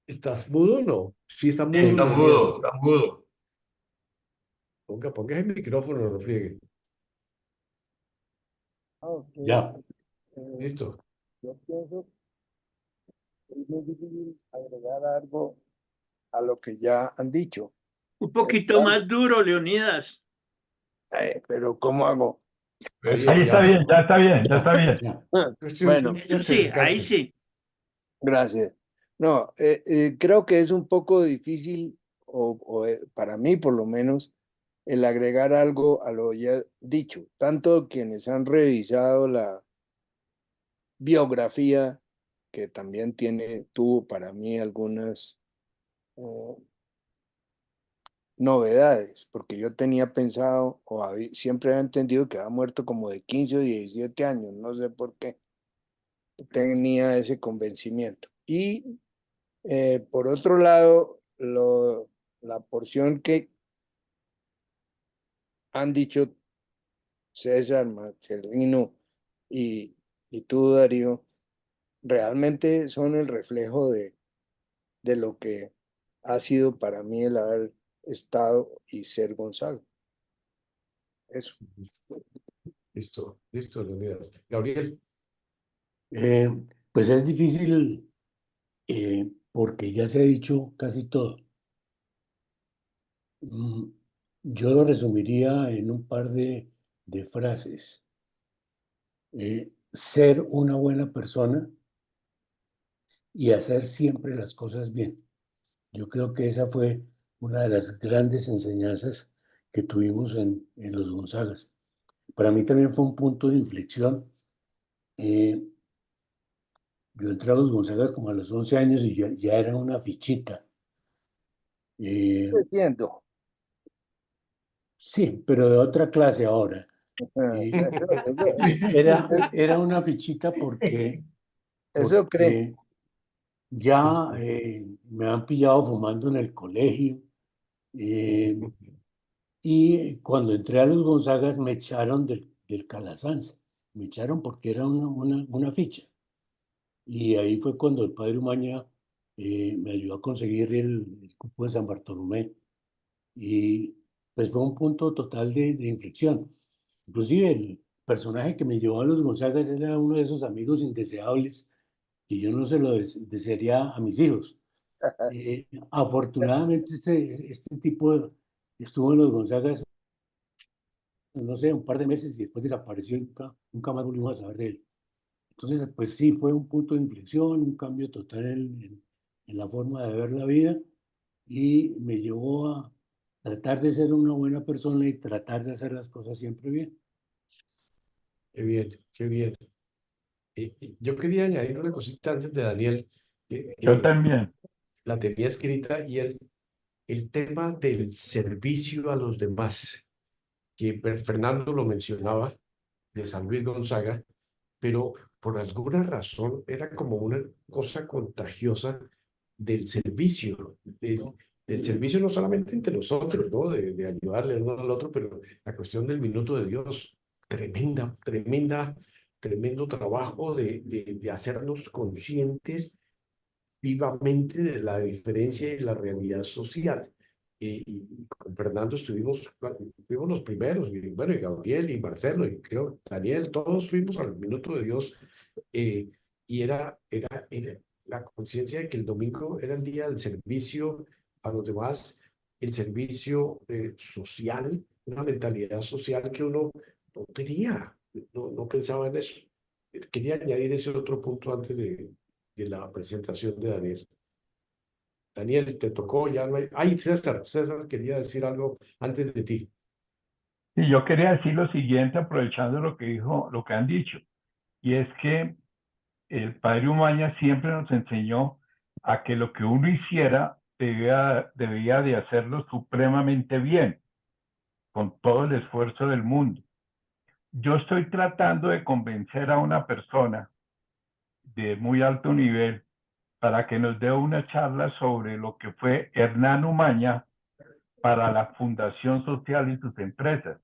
¿Estás mudo o no? Sí, está mudo, Está Leonidas. mudo, está mudo. Ponga el micrófono, no friegue. Ok, Ya. Listo. yo pienso que es muy difícil agregar algo a lo que ya han dicho. Un poquito Claro, más duro, Leonidas. pero ¿cómo hago? Oye, Ahí está ya. bien, ya está bien, ya está bien. Ya. Cuestión Bueno, de Eso que sí, ahí descansen. sí. gracias. No, creo que es un poco difícil, para mí por lo menos, el agregar algo a lo ya dicho. Tanto quienes han revisado la biografía, que también tuvo para mí algunas eh, novedades, porque yo tenía pensado siempre había entendido que había muerto como de 15 o 17 años, no sé por qué tenía ese convencimiento. Y por otro lado, la porción que han dicho César, Marcelino y tú, Darío, realmente son el reflejo de lo que ha sido para mí el haber estado y ser Gonzalo. Eso. Listo, listo, Leonidas. Gabriel. Eh, pues es difícil porque ya se ha dicho casi todo. Mm, Yo lo resumiría en un par de frases. Ser una buena persona y hacer siempre las cosas bien. Yo creo que esa fue una de las grandes enseñanzas que tuvimos en los Gonzagas. Para mí también fue un punto de inflexión. Eh, yo entré a los Gonzagas como a los 11 años y ya era una fichita. Eh, Entiendo. sí, pero de otra clase ahora. Eh, era una fichita Eso cree. porque ya me han pillado fumando en el colegio. eh, y cuando entré a los Gonzagas me echaron del Calasanz. Me echaron porque era una ficha. Y ahí fue cuando el padre Umaña me ayudó a conseguir el cupo de San Bartolomé. Y pues fue un punto total de inflexión. Inclusive el personaje que me llevó a los Gonzagas era uno de esos amigos indeseables que yo no se lo desearía a mis hijos. Afortunadamente este tipo estuvo en los Gonzagas, no sé, un par de meses y después desapareció y nunca más volvimos a saber de él. Entonces, pues sí, fue un punto de inflexión, un cambio total en la forma de ver la vida y me llevó a tratar de ser una buena persona y tratar de hacer las cosas siempre bien. Qué bien, qué bien. Y yo quería añadir una cosita antes de Daniel, Yo que también. la tenía escrita, y el tema del servicio a los demás. que Fernando lo mencionaba, de San Luis Gonzaga, pero por alguna razón era como una cosa contagiosa del servicio, del servicio no solamente entre nosotros, ¿no? De ayudarle el uno al otro, pero la cuestión del minuto de Dios, tremendo trabajo de hacernos conscientes vivamente de la diferencia y la realidad social. Y con Fernando fuimos los primeros, y bueno, y Gabriel y Marcelo, y creo Daniel, todos fuimos al minuto de Dios, y era la conciencia de que el domingo era el día del servicio a los demás, el servicio social, una mentalidad social que uno no tenía, no pensaba en eso. Quería añadir ese otro punto antes de la presentación de Daniel. Daniel, te tocó, ya no hay... Ay, César quería decir algo antes de ti. Y yo quería decir lo siguiente, aprovechando lo que han dicho, y es que el padre Umaña siempre nos enseñó a que lo que uno hiciera debía de hacerlo supremamente bien, con todo el esfuerzo del mundo. Yo estoy tratando de convencer a una persona de muy alto nivel para que nos dé una charla sobre lo que fue Hernán Umaña para la Fundación Social y sus empresas.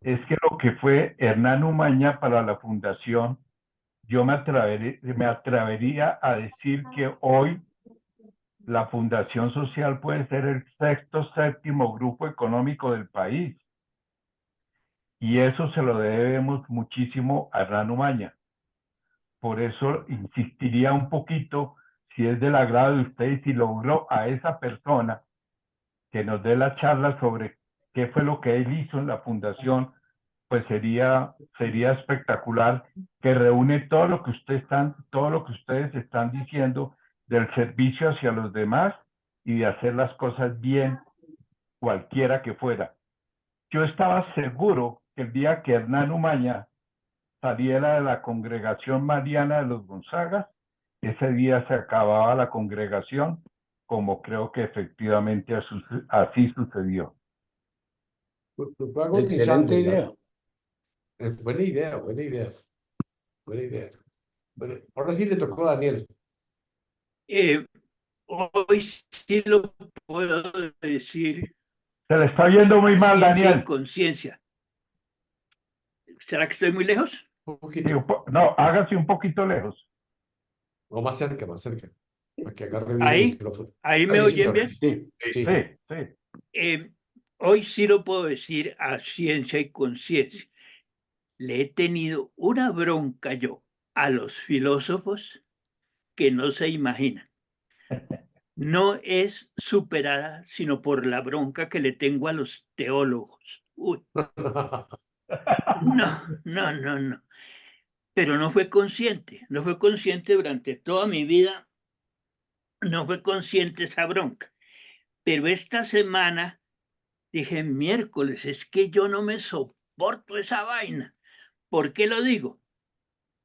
Es que lo que fue Hernán Umaña para la Fundación, yo me atrevería a decir que hoy la Fundación Social puede ser el sexto, séptimo grupo económico del país. Y eso se lo debemos muchísimo a Hernán Umaña. Por eso insistiría un poquito, si es del agrado de ustedes, si logró a esa persona que nos dé la charla sobre qué fue lo que él hizo en la fundación, pues sería espectacular, que reúne todo lo que ustedes están diciendo del servicio hacia los demás y de hacer las cosas bien, cualquiera que fuera. Yo estaba seguro que el día que Hernán Umaña saliera de la congregación mariana de los Gonzagas, ese día se acababa la congregación, como creo que efectivamente así sucedió. Fue agonizando. Excelente idea. Buena idea, buena idea. Buena idea. Bueno, ahora sí le tocó a Daniel. Hoy sí lo puedo decir. Se le está oyendo muy mal, Ciencia y Daniel. conciencia. ¿Será que estoy muy lejos? Un Sí, poquito. no, hágase un poquito lejos. O más cerca, para que agarre bien el Ahí, micrófono. ahí me Sí, oyen señor. bien. Sí, Sí, sí. sí. Hoy sí lo puedo decir a ciencia y conciencia. Le he tenido una bronca yo a los filósofos que no se imaginan. No es superada sino por la bronca que le tengo a los teólogos. Uy, no. Pero no fue consciente durante toda mi vida, no fue consciente esa bronca. Pero esta semana dije, miércoles, es que yo no me soporto esa vaina. ¿Por qué lo digo?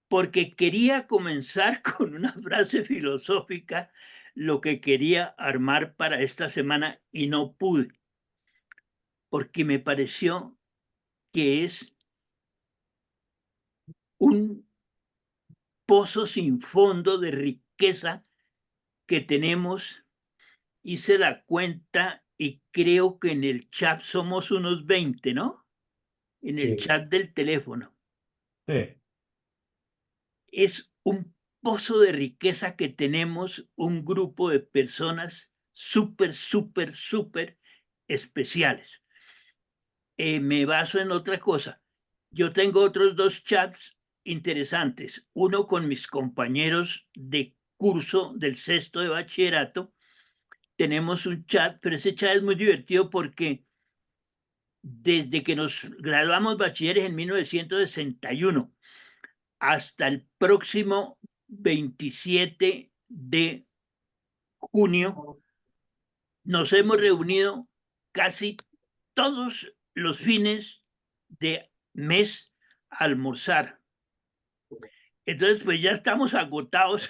Porque quería comenzar con una frase filosófica lo que quería armar para esta semana y no pude, porque me pareció que es un pozo sin fondo de riqueza que tenemos. Hice la cuenta y creo que en el chat somos unos 20, ¿no? En el Sí. chat del teléfono. Sí. Es un pozo de riqueza que tenemos un grupo de personas súper especiales. Me baso en otra cosa. Yo tengo otros dos chats interesantes. Uno con mis compañeros de curso del sexto de bachillerato. Tenemos un chat, pero ese chat es muy divertido porque desde que nos graduamos bachilleres en 1961 hasta el próximo 27 de junio, nos hemos reunido casi todos los fines de mes a almorzar. Entonces, pues ya estamos agotados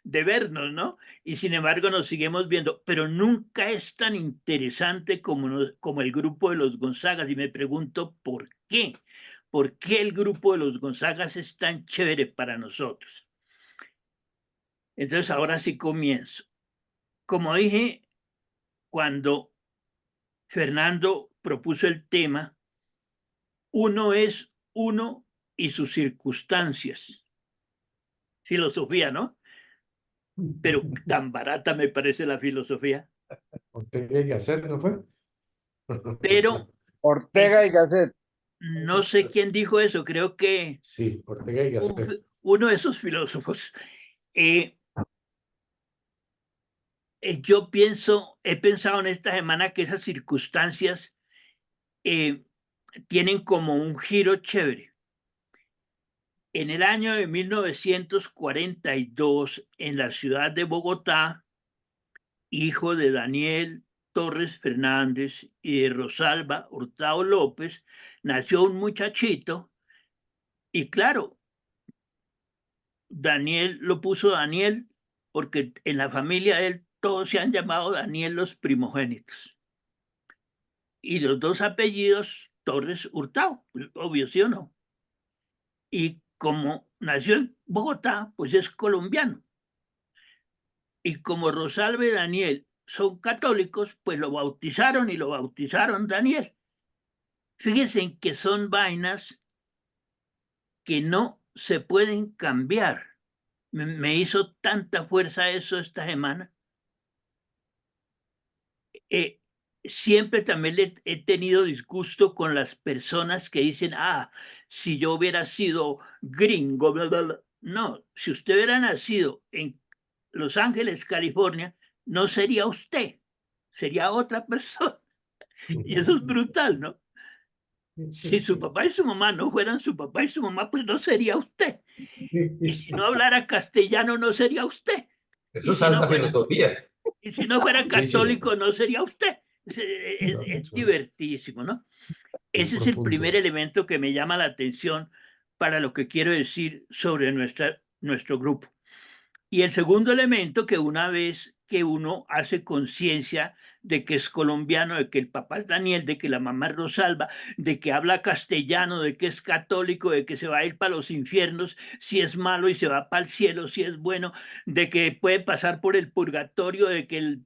de vernos, ¿no? Y sin embargo nos seguimos viendo, pero nunca es tan interesante como el grupo de los Gonzagas. Y me pregunto, ¿por qué? ¿Por qué el grupo de los Gonzagas es tan chévere para nosotros? Entonces ahora sí comienzo. Como dije, cuando Fernando propuso el tema, uno es uno y sus circunstancias. Filosofía, ¿no? Pero tan barata me parece la filosofía. Ortega y Gasset, ¿no fue? Pero Ortega y Gasset. no sé quién dijo eso, creo que Sí, Ortega y Gasset. uno de esos filósofos. Yo he pensado en esta semana que esas circunstancias tienen como un giro chévere. En el año de 1942, en la ciudad de Bogotá, hijo de Daniel Torres Fernández y de Rosalba Hurtado López, nació un muchachito y claro, Daniel lo puso Daniel porque en la familia de él todos se han llamado Daniel los primogénitos. Y los dos apellidos Torres Hurtado, obvio, ¿sí o no? Y como nació en Bogotá, pues es colombiano. Y como Rosalba y Daniel son católicos, pues lo bautizaron y lo bautizaron Daniel. Fíjense que son vainas que no se pueden cambiar. Me hizo tanta fuerza eso esta semana. Siempre también he tenido disgusto con las personas que dicen, si yo hubiera sido gringo, bla, bla, bla. No, si usted hubiera nacido en Los Ángeles, California, no sería usted, sería otra persona. Y eso es brutal, ¿no? Si su papá y su mamá no fueran su papá y su mamá, pues no sería usted. Y si no hablara castellano, no sería usted. Eso Y es si no alta fuera, filosofía. y si no fuera Buenísimo. católico, no sería usted. Es divertidísimo, ¿no? Muy Ese es el primer profundo. elemento que me llama la atención para lo que quiero decir sobre nuestro grupo. Y el segundo elemento, que una vez que uno hace conciencia de que es colombiano, de que el papá es Daniel, de que la mamá es Rosalba, de que habla castellano, de que es católico, de que se va a ir para los infiernos, si es malo y se va para el cielo, si es bueno, de que puede pasar por el purgatorio, de que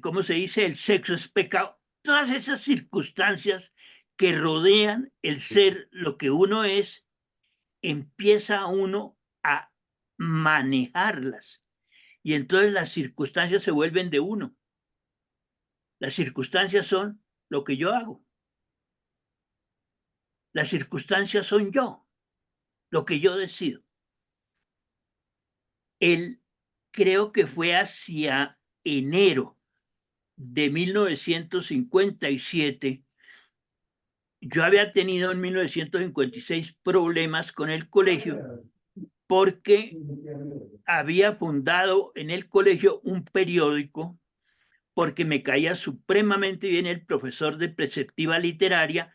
¿cómo se dice? El sexo es pecado. Todas esas circunstancias que rodean el ser lo que uno es, empieza uno a manejarlas. Y entonces las circunstancias se vuelven de uno. Las circunstancias son lo que yo hago. Las circunstancias son yo, lo que yo decido. Creo que fue hacia enero de 1957. Yo había tenido en 1956 problemas con el colegio porque había fundado en el colegio un periódico porque me caía supremamente bien el profesor de preceptiva literaria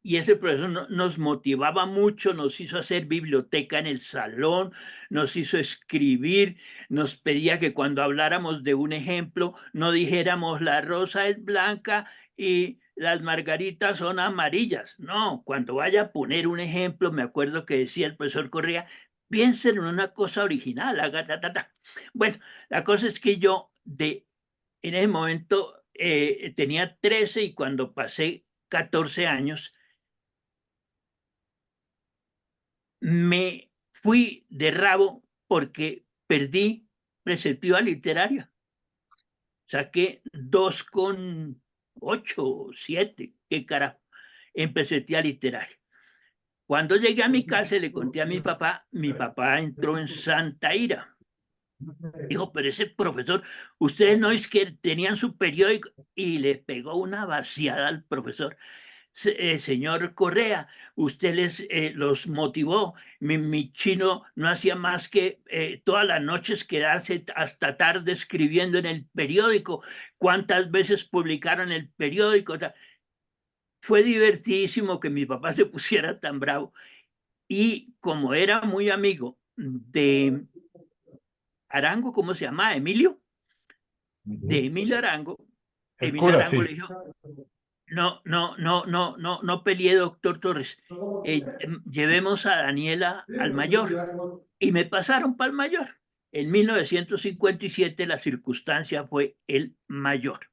y ese profesor nos motivaba mucho, nos hizo hacer biblioteca en el salón, nos hizo escribir, nos pedía que cuando habláramos de un ejemplo no dijéramos la rosa es blanca y las margaritas son amarillas. No, cuando vaya a poner un ejemplo, me acuerdo que decía el profesor Correa, piensen en una cosa original, haga ta, ta, ta. Bueno, la cosa es que en ese momento tenía 13 y cuando pasé 14 años, me fui de rabo porque perdí preceptiva literaria. Saqué 2,8 o 7, qué carajo, en preceptiva literaria. Cuando llegué a mi casa y le conté a mi papá entró en santa ira. Dijo, pero ese profesor, ustedes no es que tenían su periódico y le pegó una vaciada al profesor. Señor Correa, usted los motivó. Mi chino no hacía más que todas las noches quedarse hasta tarde escribiendo en el periódico. ¿Cuántas veces publicaron el periódico? Fue divertidísimo que mi papá se pusiera tan bravo. Y como era muy amigo Arango, ¿cómo se llama? Emilio, de Emilio Arango. El Emilio cura, Arango sí. le dijo, no peleé, doctor Torres. Llevemos a Daniela al mayor. Y me pasaron para el mayor. En 1957 la circunstancia fue el mayor.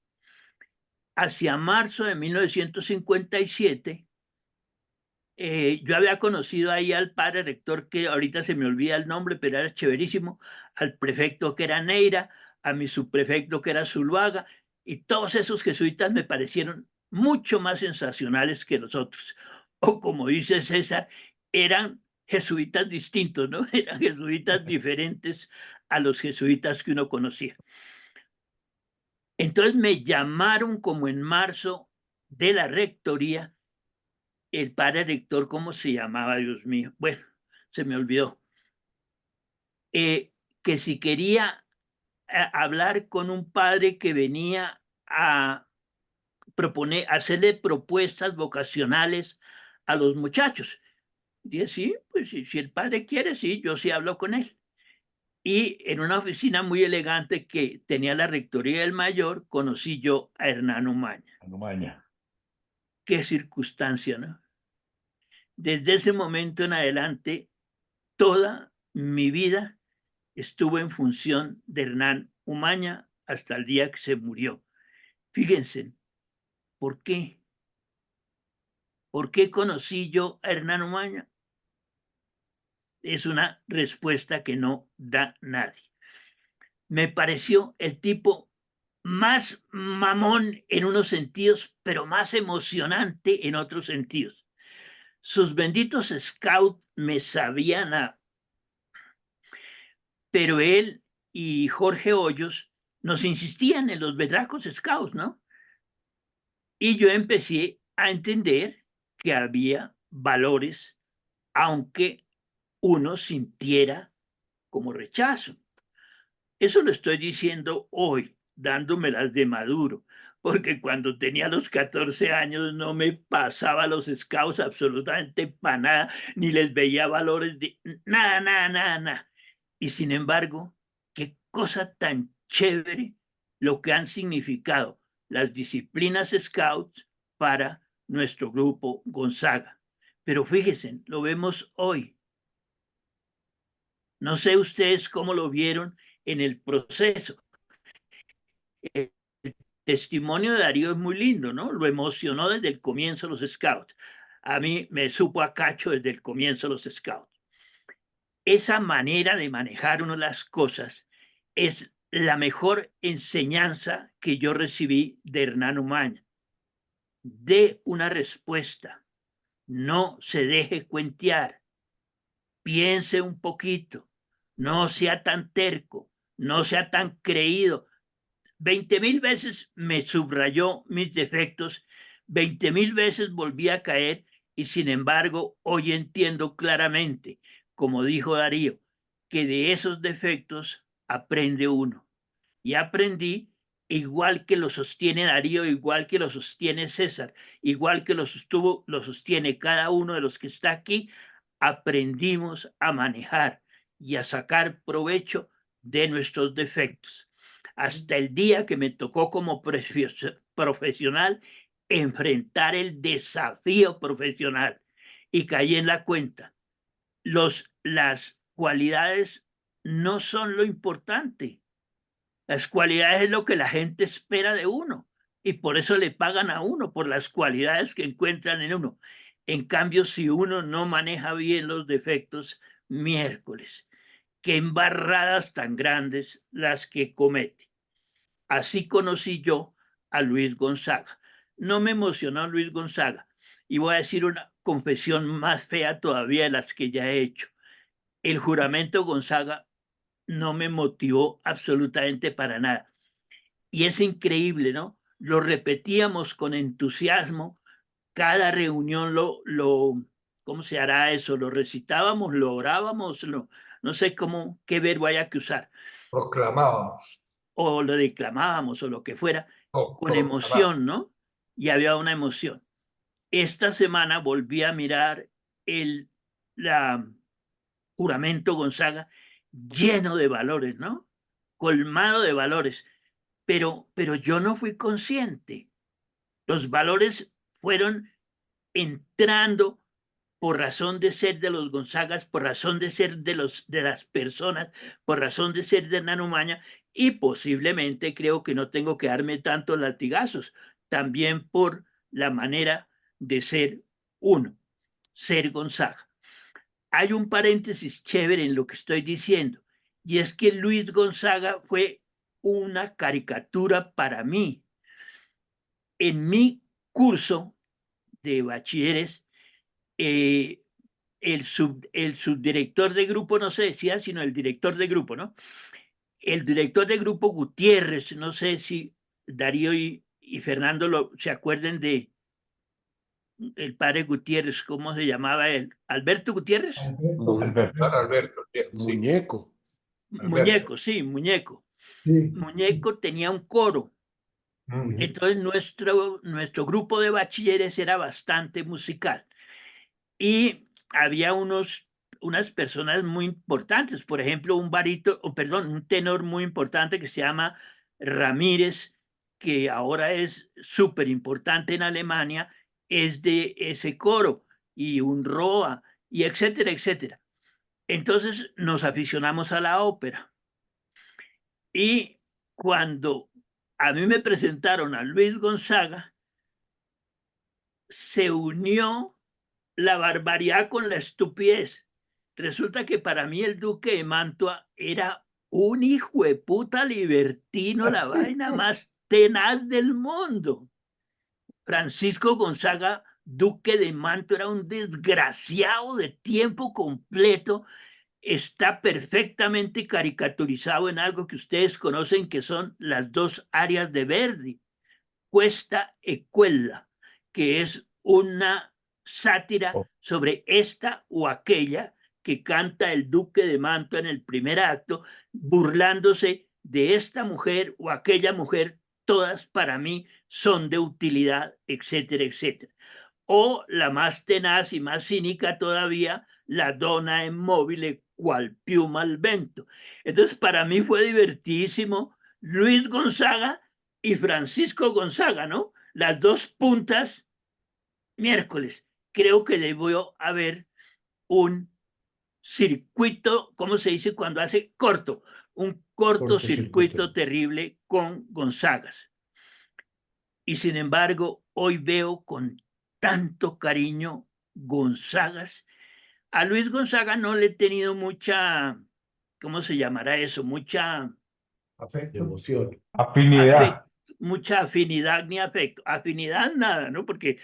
Hacia marzo de 1957, yo había conocido ahí al padre rector, que ahorita se me olvida el nombre, pero era chéverísimo, al prefecto que era Neira, a mi subprefecto que era Zuluaga, y todos esos jesuitas me parecieron mucho más sensacionales que los otros. O como dice César, eran jesuitas distintos, ¿no? Eran jesuitas diferentes a los jesuitas que uno conocía. Entonces me llamaron como en marzo de la rectoría, el padre rector, ¿cómo se llamaba? Dios mío, bueno, se me olvidó, que si quería hablar con un padre que venía a proponer, hacerle propuestas vocacionales a los muchachos. Dije, sí, pues si el padre quiere, sí, yo sí hablo con él. Y en una oficina muy elegante que tenía la rectoría del mayor, conocí yo a Hernán Umaña. Anumaña. Qué circunstancia, ¿no? Desde ese momento en adelante, toda mi vida estuvo en función de Hernán Umaña hasta el día que se murió. Fíjense, ¿por qué? ¿Por qué conocí yo a Hernán Umaña? Es una respuesta que no da nadie. Me pareció el tipo más mamón en unos sentidos, pero más emocionante en otros sentidos. Sus benditos scouts me sabían a... Pero él y Jorge Hoyos nos insistían en los berracos scouts, ¿no? Y yo empecé a entender que había valores, aunque uno sintiera como rechazo. Eso lo estoy diciendo hoy, dándomelas de maduro, porque cuando tenía los 14 años no me pasaba los scouts absolutamente para nada, ni les veía valores de nada, nada, nada, nada. Y sin embargo, qué cosa tan chévere lo que han significado las disciplinas scouts para nuestro grupo Gonzaga. Pero fíjense, lo vemos hoy. No sé ustedes cómo lo vieron en el proceso. El testimonio de Darío es muy lindo, ¿no? Lo emocionó desde el comienzo los scouts. A mí me supo a cacho desde el comienzo los scouts. Esa manera de manejar uno las cosas es la mejor enseñanza que yo recibí de Hernán Umaña. Dé una respuesta, no se deje cuentear, piense un poquito, no sea tan terco, no sea tan creído. 20,000 veces me subrayó mis defectos, 20,000 veces volví a caer y sin embargo hoy entiendo claramente, como dijo Darío, que de esos defectos aprende uno. Y aprendí, igual que lo sostiene Darío, igual que lo sostiene César, igual que lo sostiene cada uno de los que está aquí, aprendimos a manejar y a sacar provecho de nuestros defectos. Hasta el día que me tocó como profesional enfrentar el desafío profesional y caí en la cuenta. Las cualidades no son lo importante. Las cualidades es lo que la gente espera de uno y por eso le pagan a uno por las cualidades que encuentran en uno. En cambio, si uno no maneja bien los defectos, miércoles, qué embarradas tan grandes las que comete. Así conocí yo a Luis Gonzaga. No me emocionó Luis Gonzaga. Y voy a decir una confesión más fea todavía de las que ya he hecho. El juramento Gonzaga no me motivó absolutamente para nada. Y es increíble, ¿no? Lo repetíamos con entusiasmo. Cada reunión ¿cómo se hará eso? Lo recitábamos, lo orábamos, no sé cómo, qué verbo haya que usar. Proclamábamos. O lo declamábamos o lo que fuera, con Proclamábamos. emoción, ¿no? Y había una emoción. Esta semana volví a mirar la juramento Gonzaga lleno de valores, ¿no? Colmado de valores. Pero yo no fui consciente. Los valores fueron entrando por razón de ser de los Gonzagas, por razón de ser de las personas, por razón de ser de Nanumaña, y posiblemente creo que no tengo que darme tantos latigazos, también por la manera de ser uno, ser Gonzaga. Hay un paréntesis chévere en lo que estoy diciendo, y es que Luis Gonzaga fue una caricatura para mí. En mi curso de bachilleres, el subdirector de grupo no se decía, sino el director de grupo, ¿no? El director de grupo Gutiérrez, no sé si Darío y Fernando se acuerden de el padre Gutiérrez, ¿cómo se llamaba él? ¿Alberto Gutiérrez? Alberto. Alberto, sí. Muñeco. Alberto. Muñeco, sí, Muñeco. Sí. Muñeco tenía un coro. Entonces nuestro grupo de bachilleres era bastante musical. Y había unas personas muy importantes, por ejemplo, un tenor muy importante que se llama Ramírez, que ahora es súper importante en Alemania, es de ese coro, y un Roa, y etcétera, etcétera. Entonces nos aficionamos a la ópera. Y cuando a mí me presentaron a Luis Gonzaga, se unió la barbaridad con la estupidez. Resulta que para mí el duque de Mantua era un hijo de puta libertino, la vaina más tenaz del mundo. Francisco Gonzaga, duque de Mantua, era un desgraciado de tiempo completo. Está perfectamente caricaturizado en algo que ustedes conocen, que son las dos áreas de Verdi, Questa e Quella, que es una sátira sobre esta o aquella que canta el duque de Mantua en el primer acto, burlándose de esta mujer o aquella mujer, todas para mí son de utilidad, etcétera, etcétera. O la más tenaz y más cínica todavía, la donna en móvil cual piuma al vento. Entonces, para mí fue divertidísimo Luis Gonzaga y Francisco Gonzaga, ¿no? Las dos puntas, miércoles. Creo que debió haber un circuito, ¿cómo se dice cuando hace corto? Un cortocircuito terrible con Gonzagas. Y sin embargo, hoy veo con tanto cariño Gonzagas. A Luis Gonzaga no le he tenido mucha, ¿cómo se llamará eso? Mucha Afecto. Emoción. Afinidad. mucha afinidad ni afecto. Afinidad nada, ¿no? Porque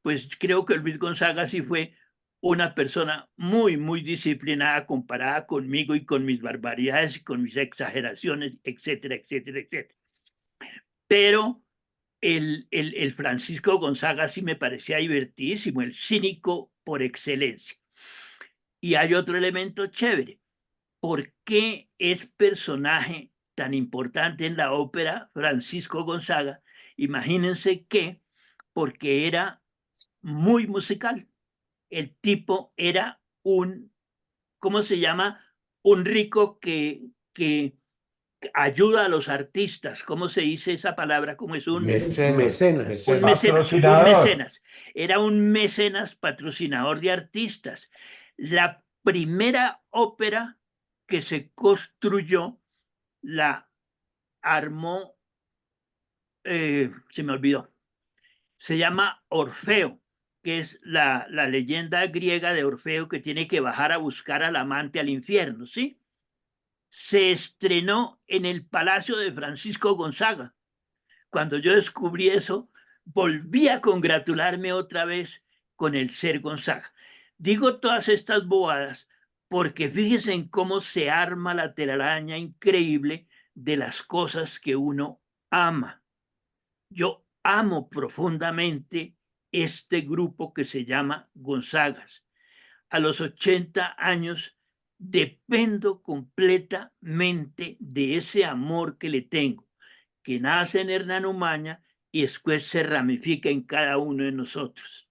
pues creo que Luis Gonzaga sí fue una persona muy, muy disciplinada comparada conmigo y con mis barbaridades y con mis exageraciones, etcétera, etcétera, etcétera. Pero el Francisco Gonzaga sí me parecía divertidísimo, el cínico por excelencia. Y hay otro elemento chévere. ¿Por qué es personaje tan importante en la ópera Francisco Gonzaga? Imagínense que porque era muy musical. El tipo era ¿cómo se llama? Un rico que ayuda a los artistas. ¿Cómo se dice esa palabra? ¿Cómo es un Mecenas. un mecenas? Era un mecenas patrocinador de artistas. La primera ópera que se construyó la armó, se me olvidó, se llama Orfeo, que es la leyenda griega de Orfeo que tiene que bajar a buscar al amante al infierno, ¿sí? Se estrenó en el Palacio de Francisco Gonzaga. Cuando yo descubrí eso, volví a congratularme otra vez con el ser Gonzaga. Digo todas estas bobadas porque fíjense en cómo se arma la telaraña increíble de las cosas que uno ama. Yo amo profundamente este grupo que se llama Gonzagas. A los 80 años dependo completamente de ese amor que le tengo, que nace en Hernán Umaña y después se ramifica en cada uno de nosotros.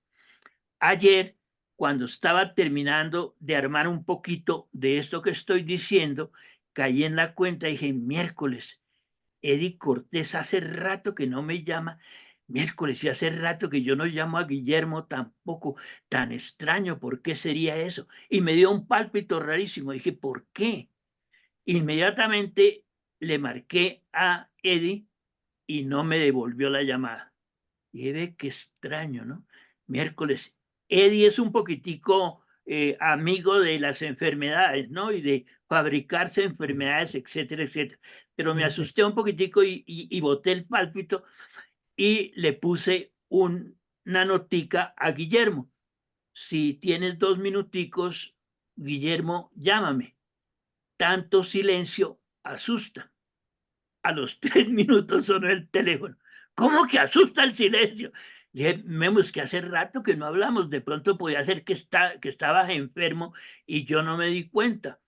Ayer cuando estaba terminando de armar un poquito de esto que estoy diciendo, caí en la cuenta y dije, miércoles, Eddie Cortés hace rato que no me llama, miércoles, y hace rato que yo no llamo a Guillermo tampoco, tan extraño, ¿por qué sería eso? Y me dio un pálpito rarísimo, dije, ¿por qué? Inmediatamente le marqué a Eddie y no me devolvió la llamada. Y ve qué extraño, ¿no? Miércoles. Eddie es un poquitico amigo de las enfermedades, ¿no? Y de fabricarse enfermedades, etcétera, etcétera. Pero me asusté un poquitico y boté el pálpito y le puse una notica a Guillermo. Si tienes 2 minuticos, Guillermo, llámame. Tanto silencio asusta. A los 3 minutos sonó el teléfono. ¿Cómo que asusta el silencio? Le dije, Memos, que hace rato que no hablamos, de pronto podía ser que estabas enfermo y yo no me di cuenta.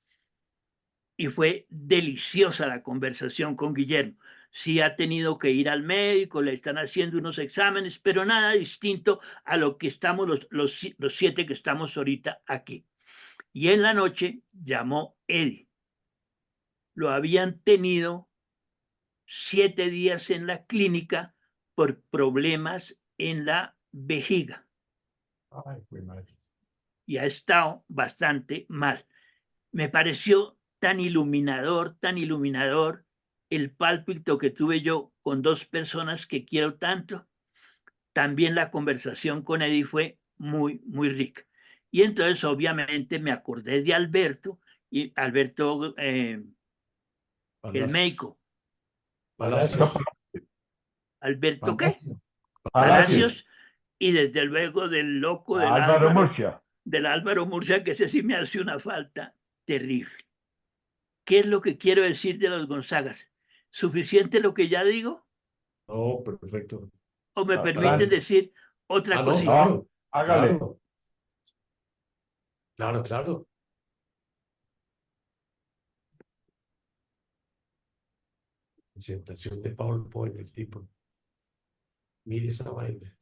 Y fue deliciosa la conversación con Guillermo. Sí ha tenido que ir al médico, le están haciendo unos exámenes, pero nada distinto a lo que estamos los 7 que estamos ahorita aquí. Y en la noche llamó Eddie. Lo habían tenido 7 días en la clínica por problemas en la vejiga. Ay, fue madre. Y ha estado bastante mal. Me pareció tan iluminador el pálpito que tuve yo con 2 personas que quiero tanto. También la conversación con Eddie fue muy, muy rica. Y entonces, obviamente, me acordé de Alberto, y Alberto, el Palacios. médico. Palacios. ¿Alberto qué? Palacio. Palacios. Y desde luego del loco del Álvaro Murcia. del Álvaro Murcia, que ese sí me hace una falta terrible. ¿Qué es lo que quiero decir de los Gonzagas? ¿Suficiente lo que ya digo? No, perfecto. ¿O me permiten Adelante. decir otra No, cosita? claro, Hágale. claro. Claro, claro. Presentación de PowerPoint, el tipo. Mire esa vaina.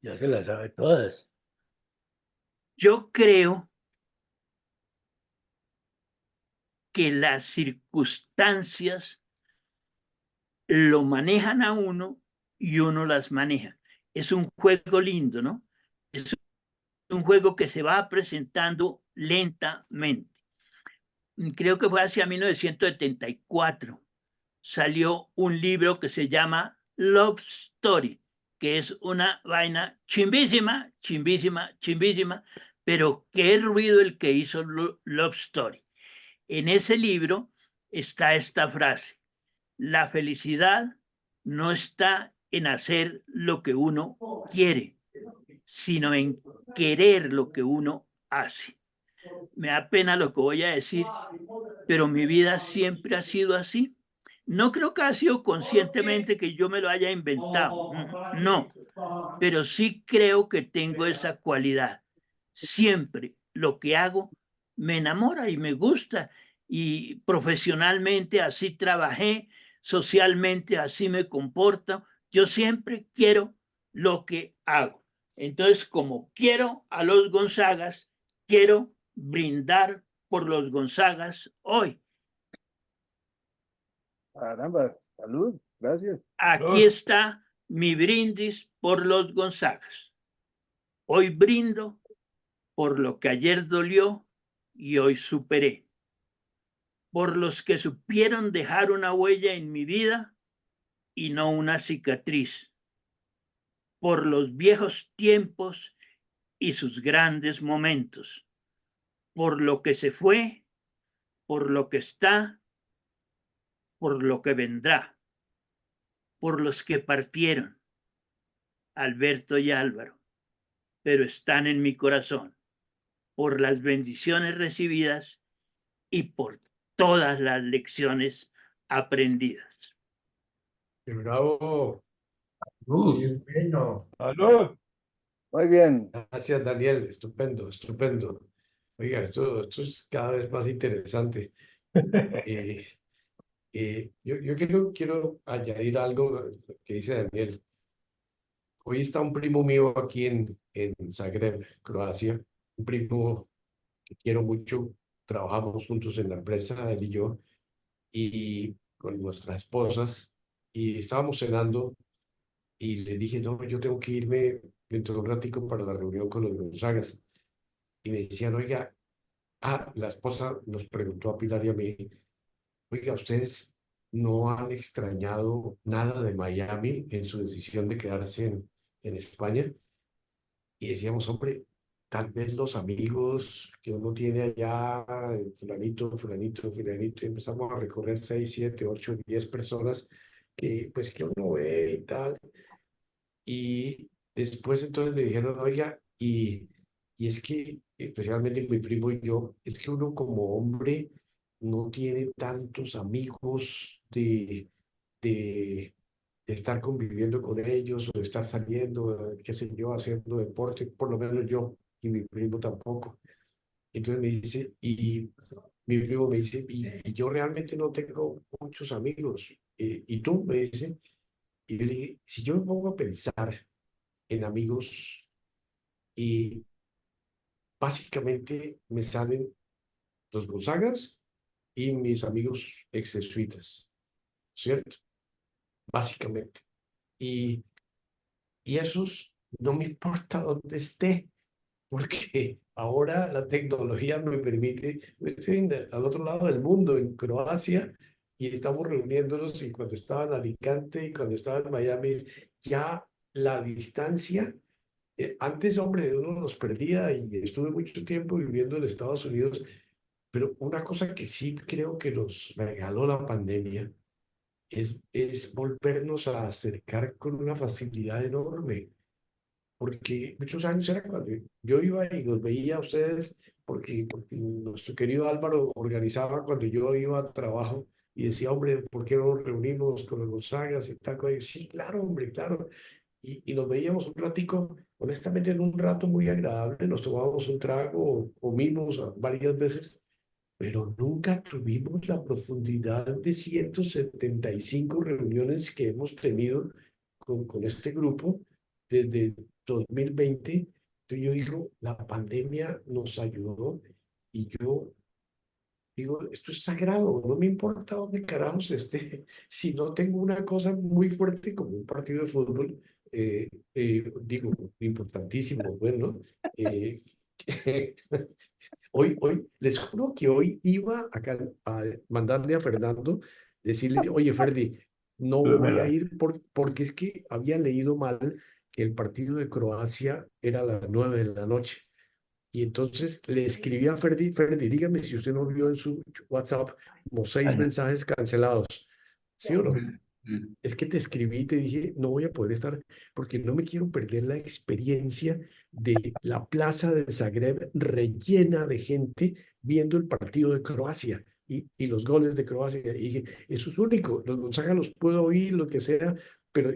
Ya se las sabe todas. Yo creo que las circunstancias lo manejan a uno y uno las maneja. Es un juego lindo, ¿no? Es un juego que se va presentando lentamente. Creo que fue hacia 1974. Salió un libro que se llama Love Story, que es una vaina chimbísima, chimbísima, chimbísima, pero qué ruido el que hizo Love Story. En ese libro está esta frase: la felicidad no está en hacer lo que uno quiere, sino en querer lo que uno hace. Me da pena lo que voy a decir, pero mi vida siempre ha sido así. No creo que ha sido conscientemente que yo me lo haya inventado, no, pero sí creo que tengo esa cualidad. Siempre lo que hago me enamora y me gusta, y profesionalmente así trabajé, socialmente así me comporto. Yo siempre quiero lo que hago. Entonces, como quiero a los Gonzagas, quiero brindar por los Gonzagas hoy. Caramba, salud, gracias. Aquí está mi brindis por los Gonzagas. Hoy brindo por lo que ayer dolió y hoy superé. Por los que supieron dejar una huella en mi vida y no una cicatriz. Por los viejos tiempos y sus grandes momentos. Por lo que se fue, por lo que está, por lo que vendrá. Por los que partieron, Alberto y Álvaro, pero están en mi corazón, por las bendiciones recibidas y por todas las lecciones aprendidas. Bravo. Qué bueno. Salud. Muy bien. Gracias, Daniel. Estupendo, estupendo. Oiga, esto es cada vez más interesante. Eh, yo quiero añadir algo que dice Daniel. Hoy está un primo mío aquí en Zagreb, Croacia, un primo que quiero mucho. Trabajamos juntos en la empresa, él y yo, y con nuestras esposas, y estábamos cenando, y le dije, no, yo tengo que irme dentro de un ratico para la reunión con los Gonzagas. Y me decían, oiga, la esposa nos preguntó a Pilar y a mí, oiga, ¿ustedes no han extrañado nada de Miami en su decisión de quedarse en España? Y decíamos, hombre, tal vez los amigos que uno tiene allá, fulanito, fulanito, fulanito, y empezamos a recorrer 6, 7, 8, 10 personas que uno ve y tal. Y después entonces me dijeron, oiga, y es que, especialmente mi primo y yo, es que uno como hombre no tiene tantos amigos de, de estar conviviendo con ellos o de estar saliendo, qué sé yo, haciendo deporte, por lo menos yo y mi primo tampoco. Entonces me dice, y mi primo me dice, y yo realmente no tengo muchos amigos. ¿Y tú? Me dice. Y yo le dije, si yo me pongo a pensar en amigos y básicamente me salen los Gonzagas y mis amigos ex-jesuitas, ¿cierto? Básicamente. Y, y esos no me importa dónde esté, porque ahora la tecnología me permite, estoy al otro lado del mundo, en Croacia, y estamos reuniéndonos, y cuando estaba en Alicante y cuando estaba en Miami, ya la distancia. Antes, hombre, uno los perdía y estuve mucho tiempo viviendo en Estados Unidos, pero una cosa que sí creo que nos regaló la pandemia es volvernos a acercar con una facilidad enorme, porque muchos años era cuando yo iba y los veía a ustedes, porque nuestro querido Álvaro organizaba cuando yo iba al trabajo y decía, hombre, ¿por qué no nos reunimos con los Gonzagas y tal? Y sí, claro, hombre, claro. Y nos veíamos un ratico, honestamente, en un rato muy agradable, nos tomábamos un trago, comimos varias veces, pero nunca tuvimos la profundidad de 175 reuniones que hemos tenido con este grupo desde 2020. Entonces yo digo, la pandemia nos ayudó y yo digo, esto es sagrado, no me importa dónde carajos esté, si no tengo una cosa muy fuerte como un partido de fútbol, digo, importantísimo, bueno, eh, hoy, les juro que hoy iba a mandarle a Fernando, decirle, oye, Ferdi, no Es voy a verdad. ir porque es que había leído mal que el partido de Croacia era a las 9 de la noche. Y entonces le escribí a Ferdi, Ferdi, dígame si usted no vio en su WhatsApp como 6 Ay, mensajes cancelados. ¿Sí o no? Es que te escribí y te dije, no voy a poder estar porque no me quiero perder la experiencia de la plaza de Zagreb rellena de gente viendo el partido de Croacia y los goles de Croacia. Y dije, eso es único, los Gonzaga los puedo oír, lo que sea, pero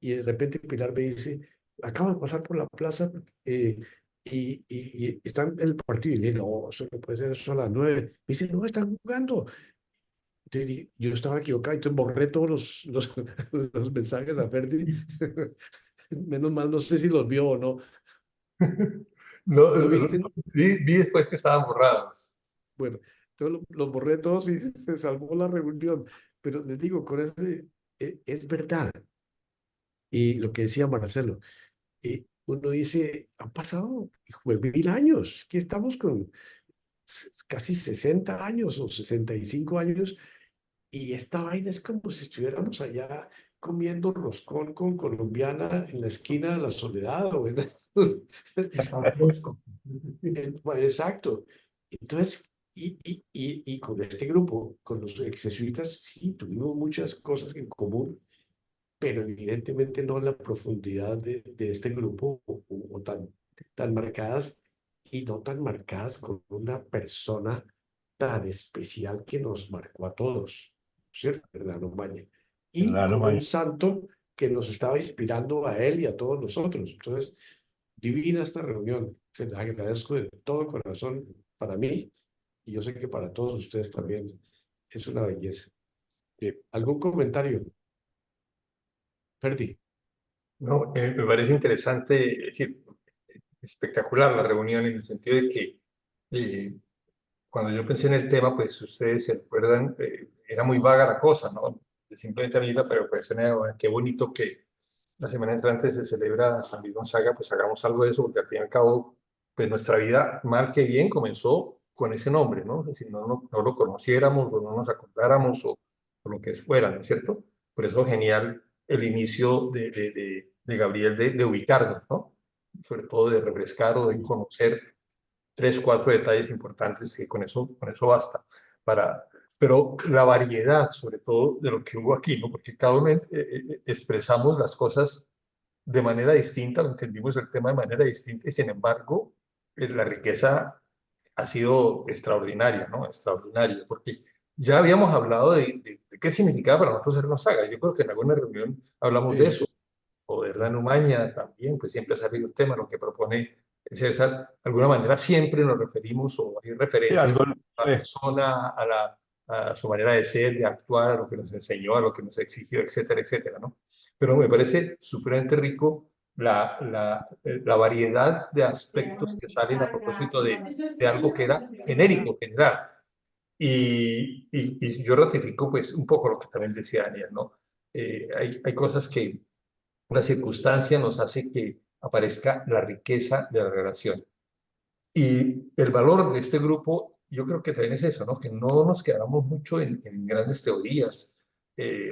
y de repente Pilar me dice, acabo de pasar por la plaza y están en el partido. Y le digo, no, eso no puede ser, eso a las 9. Me dice, no, están jugando. Entonces, yo estaba equivocado, entonces borré todos los mensajes a Ferdi. Menos mal, no sé si los vio o no. No, ¿Lo viste? vi después que estaban borrados. Bueno, entonces los borré todos y se salvó la reunión. Pero les digo, con eso es verdad. Y lo que decía Marcelo, uno dice, han pasado hijo de 1000 años, que estamos con casi 60 años o 65 años. Y esta vaina es como si estuviéramos allá comiendo roscón con colombiana en la esquina de la Soledad o Está fresco. bueno, exacto. Entonces, y con este grupo, con los ex jesuitas, sí, tuvimos muchas cosas en común, pero evidentemente no en la profundidad de este grupo o tan marcadas y no tan marcadas con una persona tan especial que nos marcó a todos, ¿cierto? ¿Verdad, Maña? Y claro, con un Maya. santo que nos estaba inspirando a él y a todos nosotros. Entonces, divina esta reunión. Se la agradezco de todo corazón para mí y yo sé que para todos ustedes también es una belleza. Sí. ¿Algún comentario? Ferdi. No, me parece interesante, es decir, espectacular la reunión en el sentido de que cuando yo pensé en el tema, pues ustedes se acuerdan, era muy vaga la cosa, ¿no? Simplemente a mí la preocupación era, bueno, qué bonito que la semana entrante se celebra San Luis Gonzaga, pues hagamos algo de eso, porque al fin y al cabo, pues nuestra vida, mal que bien, comenzó con ese nombre, ¿no? Es decir, no lo conociéramos o no nos acordáramos o lo que fuera, ¿no es cierto? Por eso genial el inicio de Gabriel de ubicarnos, ¿no? Sobre todo de refrescar o de conocer 3, 4 detalles importantes que con eso basta. Pero la variedad, sobre todo, de lo que hubo aquí, ¿no? Porque cada uno expresamos las cosas de manera distinta, entendimos el tema de manera distinta y sin embargo la riqueza ha sido extraordinaria, ¿no? Extraordinaria, porque ya habíamos hablado de qué significaba para nosotros ser Gonzaga. Yo creo que en alguna reunión hablamos de Sí. eso, o de Hernán Umaña también, pues siempre ha salido el tema, lo que propone César, de alguna manera siempre nos referimos o hay Sí, referencias algo, a la persona, a su manera de ser, de actuar, a lo que nos enseñó, a lo que nos exigió, etcétera, etcétera, ¿no? Pero me parece supremamente rico la variedad de aspectos que salen a propósito de algo que era genérico, general. Y yo ratifico pues un poco lo que también decía Daniel, ¿no? Hay cosas que la circunstancia nos hace que aparezca la riqueza de la relación. Y el valor de este grupo, yo creo que también es eso, ¿no? Que no nos quedamos mucho en grandes teorías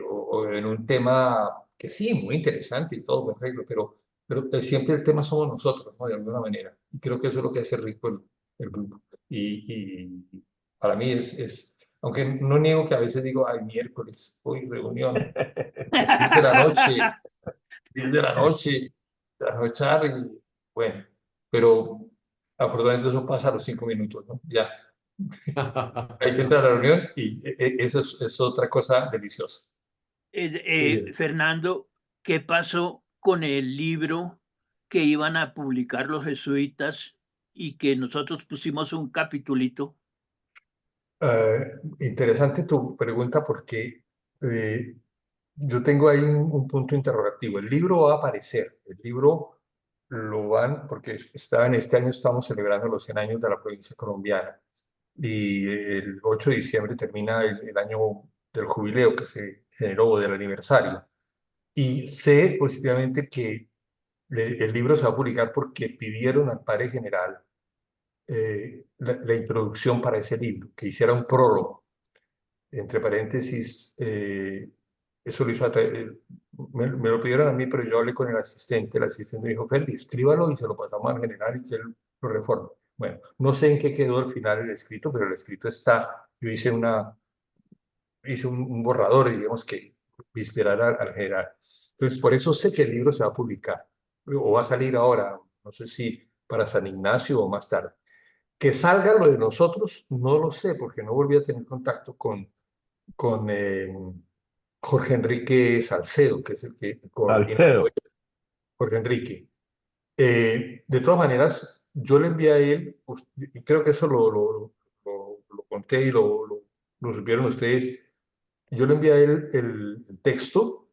o en un tema que sí, muy interesante y todo, perfecto, pero siempre el tema somos nosotros, ¿no? De alguna manera. Y creo que eso es lo que hace rico el grupo. Y para mí aunque no niego que a veces digo, ay, miércoles, hoy reunión, 10 de la noche, 10 de la noche, trasnochar y bueno, pero afortunadamente eso pasa a los 5 minutos, ¿no? Ya, hay que entrar a la reunión y eso es otra cosa deliciosa. Bien. Fernando, ¿qué pasó con el libro que iban a publicar los jesuitas y que nosotros pusimos un capitulito? Interesante tu pregunta porque yo tengo ahí un punto interrogativo. El libro va a aparecer, el libro lo van, porque en este año estamos celebrando los 100 años de la provincia colombiana y el 8 de diciembre termina el año del jubileo que se generó, del aniversario. Y sé positivamente que el libro se va a publicar porque pidieron al padre general la introducción para ese libro, que hiciera un prólogo. Entre paréntesis, eso lo hizo me lo pidieron a mí, pero yo hablé con el asistente me dijo, Ferdi, escríbalo y se lo pasamos al general y que él lo reforme. Bueno, no sé en qué quedó al final el escrito, pero el escrito está, yo hice un borrador, digamos, que inspirara al general. Entonces, por eso sé que el libro se va a publicar, o va a salir ahora, no sé si para San Ignacio o más tarde. Que salga lo de nosotros, no lo sé, porque no volví a tener contacto con Jorge Enrique Salcedo, que es el que coordina todo Salcedo. esto. Jorge Enrique. De todas maneras, yo le envié a él, y creo que eso lo conté y lo supieron ustedes, yo le envié a él el texto,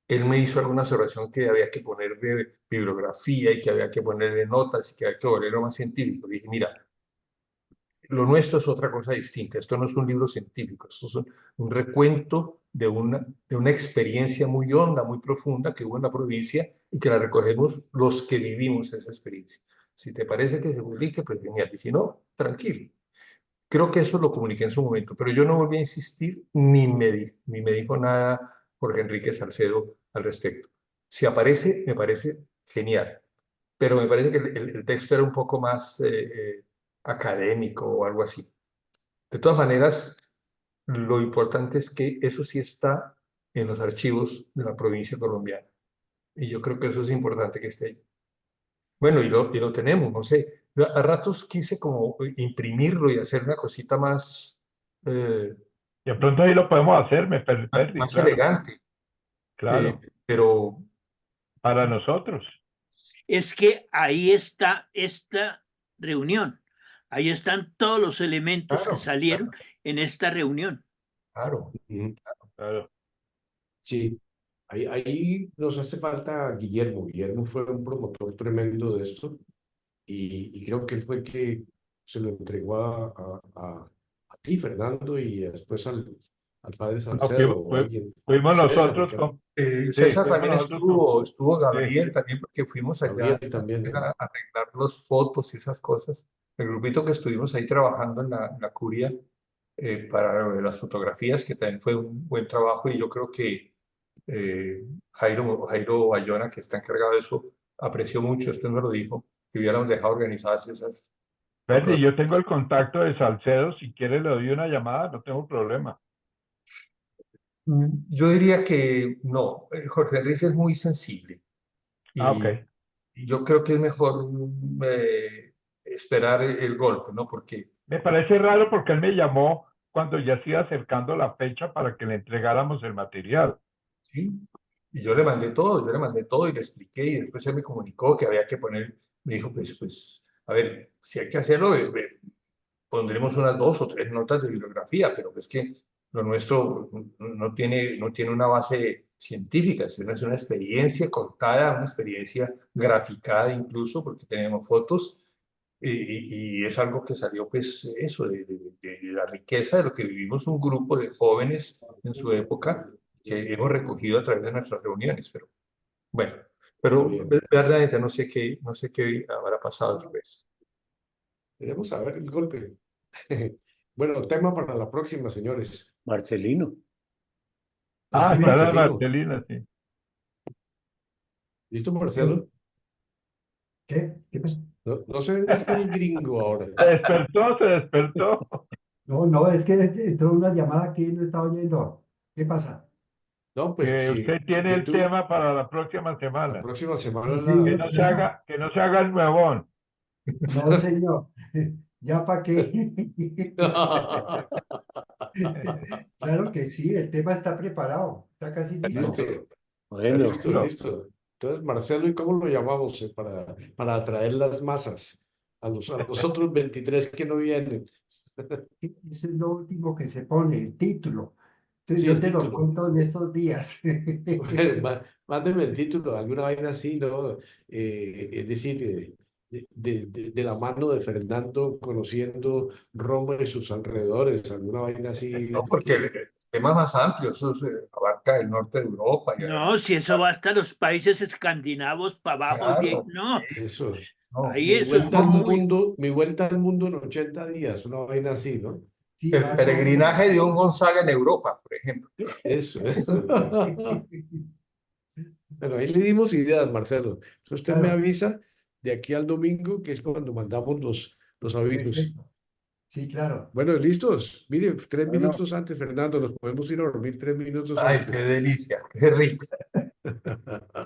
él me hizo alguna observación que había que ponerle bibliografía y que había que ponerle notas y que había que volverlo más científico. Dije, mira, lo nuestro es otra cosa distinta. Esto no es un libro científico, esto es un recuento de una experiencia muy honda, muy profunda que hubo en la provincia y que la recogemos los que vivimos esa experiencia. Si te parece que se publique, pues genial. Y si no, tranquilo. Creo que eso lo comuniqué en su momento, pero yo no volví a insistir ni me dijo nada Jorge Enrique Salcedo al respecto. Si aparece, me parece genial, pero me parece que el texto era un poco más académico o algo así. De todas maneras, lo importante es que eso sí está en los archivos de la provincia colombiana. Y yo creo que eso es importante que esté ahí. Bueno, y lo tenemos, no sé. A ratos quise como imprimirlo y hacer una cosita más, eh, De pronto ahí lo podemos hacer, Ferdi, más claro, elegante. Eh, claro, pero para nosotros. Es que ahí está esta reunión. Ahí están todos los elementos que Claro, salieron en esta reunión. claro. Ujú. Claro. Sí, ahí nos hace falta Guillermo. Guillermo fue un promotor tremendo de esto y creo que él fue el que se lo entregó a ti, Fernando, y después al padre No, Salcedo o alguien. fuimos César, nosotros creo. sí, César fuimos también nosotros con, estuvo sí. Gabriel también, porque fuimos allá Gabriel también, ¿eh? a arreglar las fotos y esas cosas. El grupito que estuvimos ahí trabajando en la curia para las fotografías, que también fue un buen trabajo, y yo creo que Jairo Bayona, que está encargado de eso, apreció mucho, usted me lo dijo, que hubiéramos dejado organizadas esas Verde, yo fotografías. tengo el contacto de Salcedo, si quiere le doy una llamada, no tengo problema. Yo diría que no, Jorge Enrique es muy sensible Ok. y yo creo que es mejor esperar el golpe, ¿no? Porque Me parece raro porque él me llamó cuando ya se iba acercando la fecha para que le entregáramos el material. sí, y yo le mandé todo y le expliqué y después él me comunicó que había que poner, me dijo, pues, a ver, si hay que hacerlo, pondremos unas 2 o 3 notas de bibliografía, pero es que lo nuestro no tiene una base científica, es una experiencia contada, una experiencia graficada incluso, porque tenemos fotos, y es algo que salió, pues, eso, de la riqueza de lo que vivimos un grupo de jóvenes en su época, que hemos recogido a través de nuestras reuniones, pero bueno, Está pero bien. verdaderamente no sé qué habrá pasado después. Queremos saber el golpe. Bueno, tema para la próxima, señores. Marcelino. Ah, Sí, está la Marcelino. Marcelina, sí. ¿Listo, Sí. Marcelo? ¿Qué pasa? No se venga a hacer el gringo ahora. Se despertó, se despertó. No, es que entró una llamada que no estaba oyendo. ¿Qué pasa? No, pues Que usted tiene que el tú tema para la próxima la semana. próxima semana Sí, señor, ya. Que no se haga el nuevón. No, señor. ¿Ya para qué? Claro que sí, el tema está preparado, está casi listo. Listo, Bueno, listo, listo. Entonces, Marcelo, ¿y cómo lo llamamos para atraer las masas a los otros 23 que no vienen? Eso es lo último que se pone, el título. Entonces Sí, yo el te lo título. cuento en estos días. Bueno, mándeme el título, alguna vaina así, ¿no? Es decir, de la mano de Fernando conociendo Roma y sus alrededores, alguna vaina así. No, porque el tema es más amplio, eso abarca el norte de Europa. No, si eso va hasta los países escandinavos para abajo, Claro, no, Eso. no. ahí eso es muy, Mi vuelta al mundo en 80 días, una vaina así, ¿no? Sí, El más o peregrinaje menos. de un Gonzaga en Europa, por ejemplo. Eso. Bueno, ahí le dimos ideas, Marcelo. Entonces usted me Claro, avisa de aquí al domingo, que es cuando mandamos los avisos. perfecto. Sí, claro. Bueno, listos. Mire, 3 minutos Bueno, antes, Fernando, nos podemos ir a dormir 3 minutos Ay, qué antes. delicia, qué rico.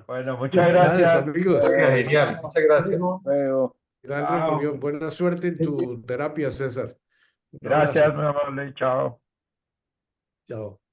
Bueno, muchas Gracias, gracias. amigos. Oiga, genial, muchas gracias. Luego, luego. Gran Chao. reunión. Buena suerte en tu terapia, César. Un Gracias, abrazo. muy amable. Chao. Chao.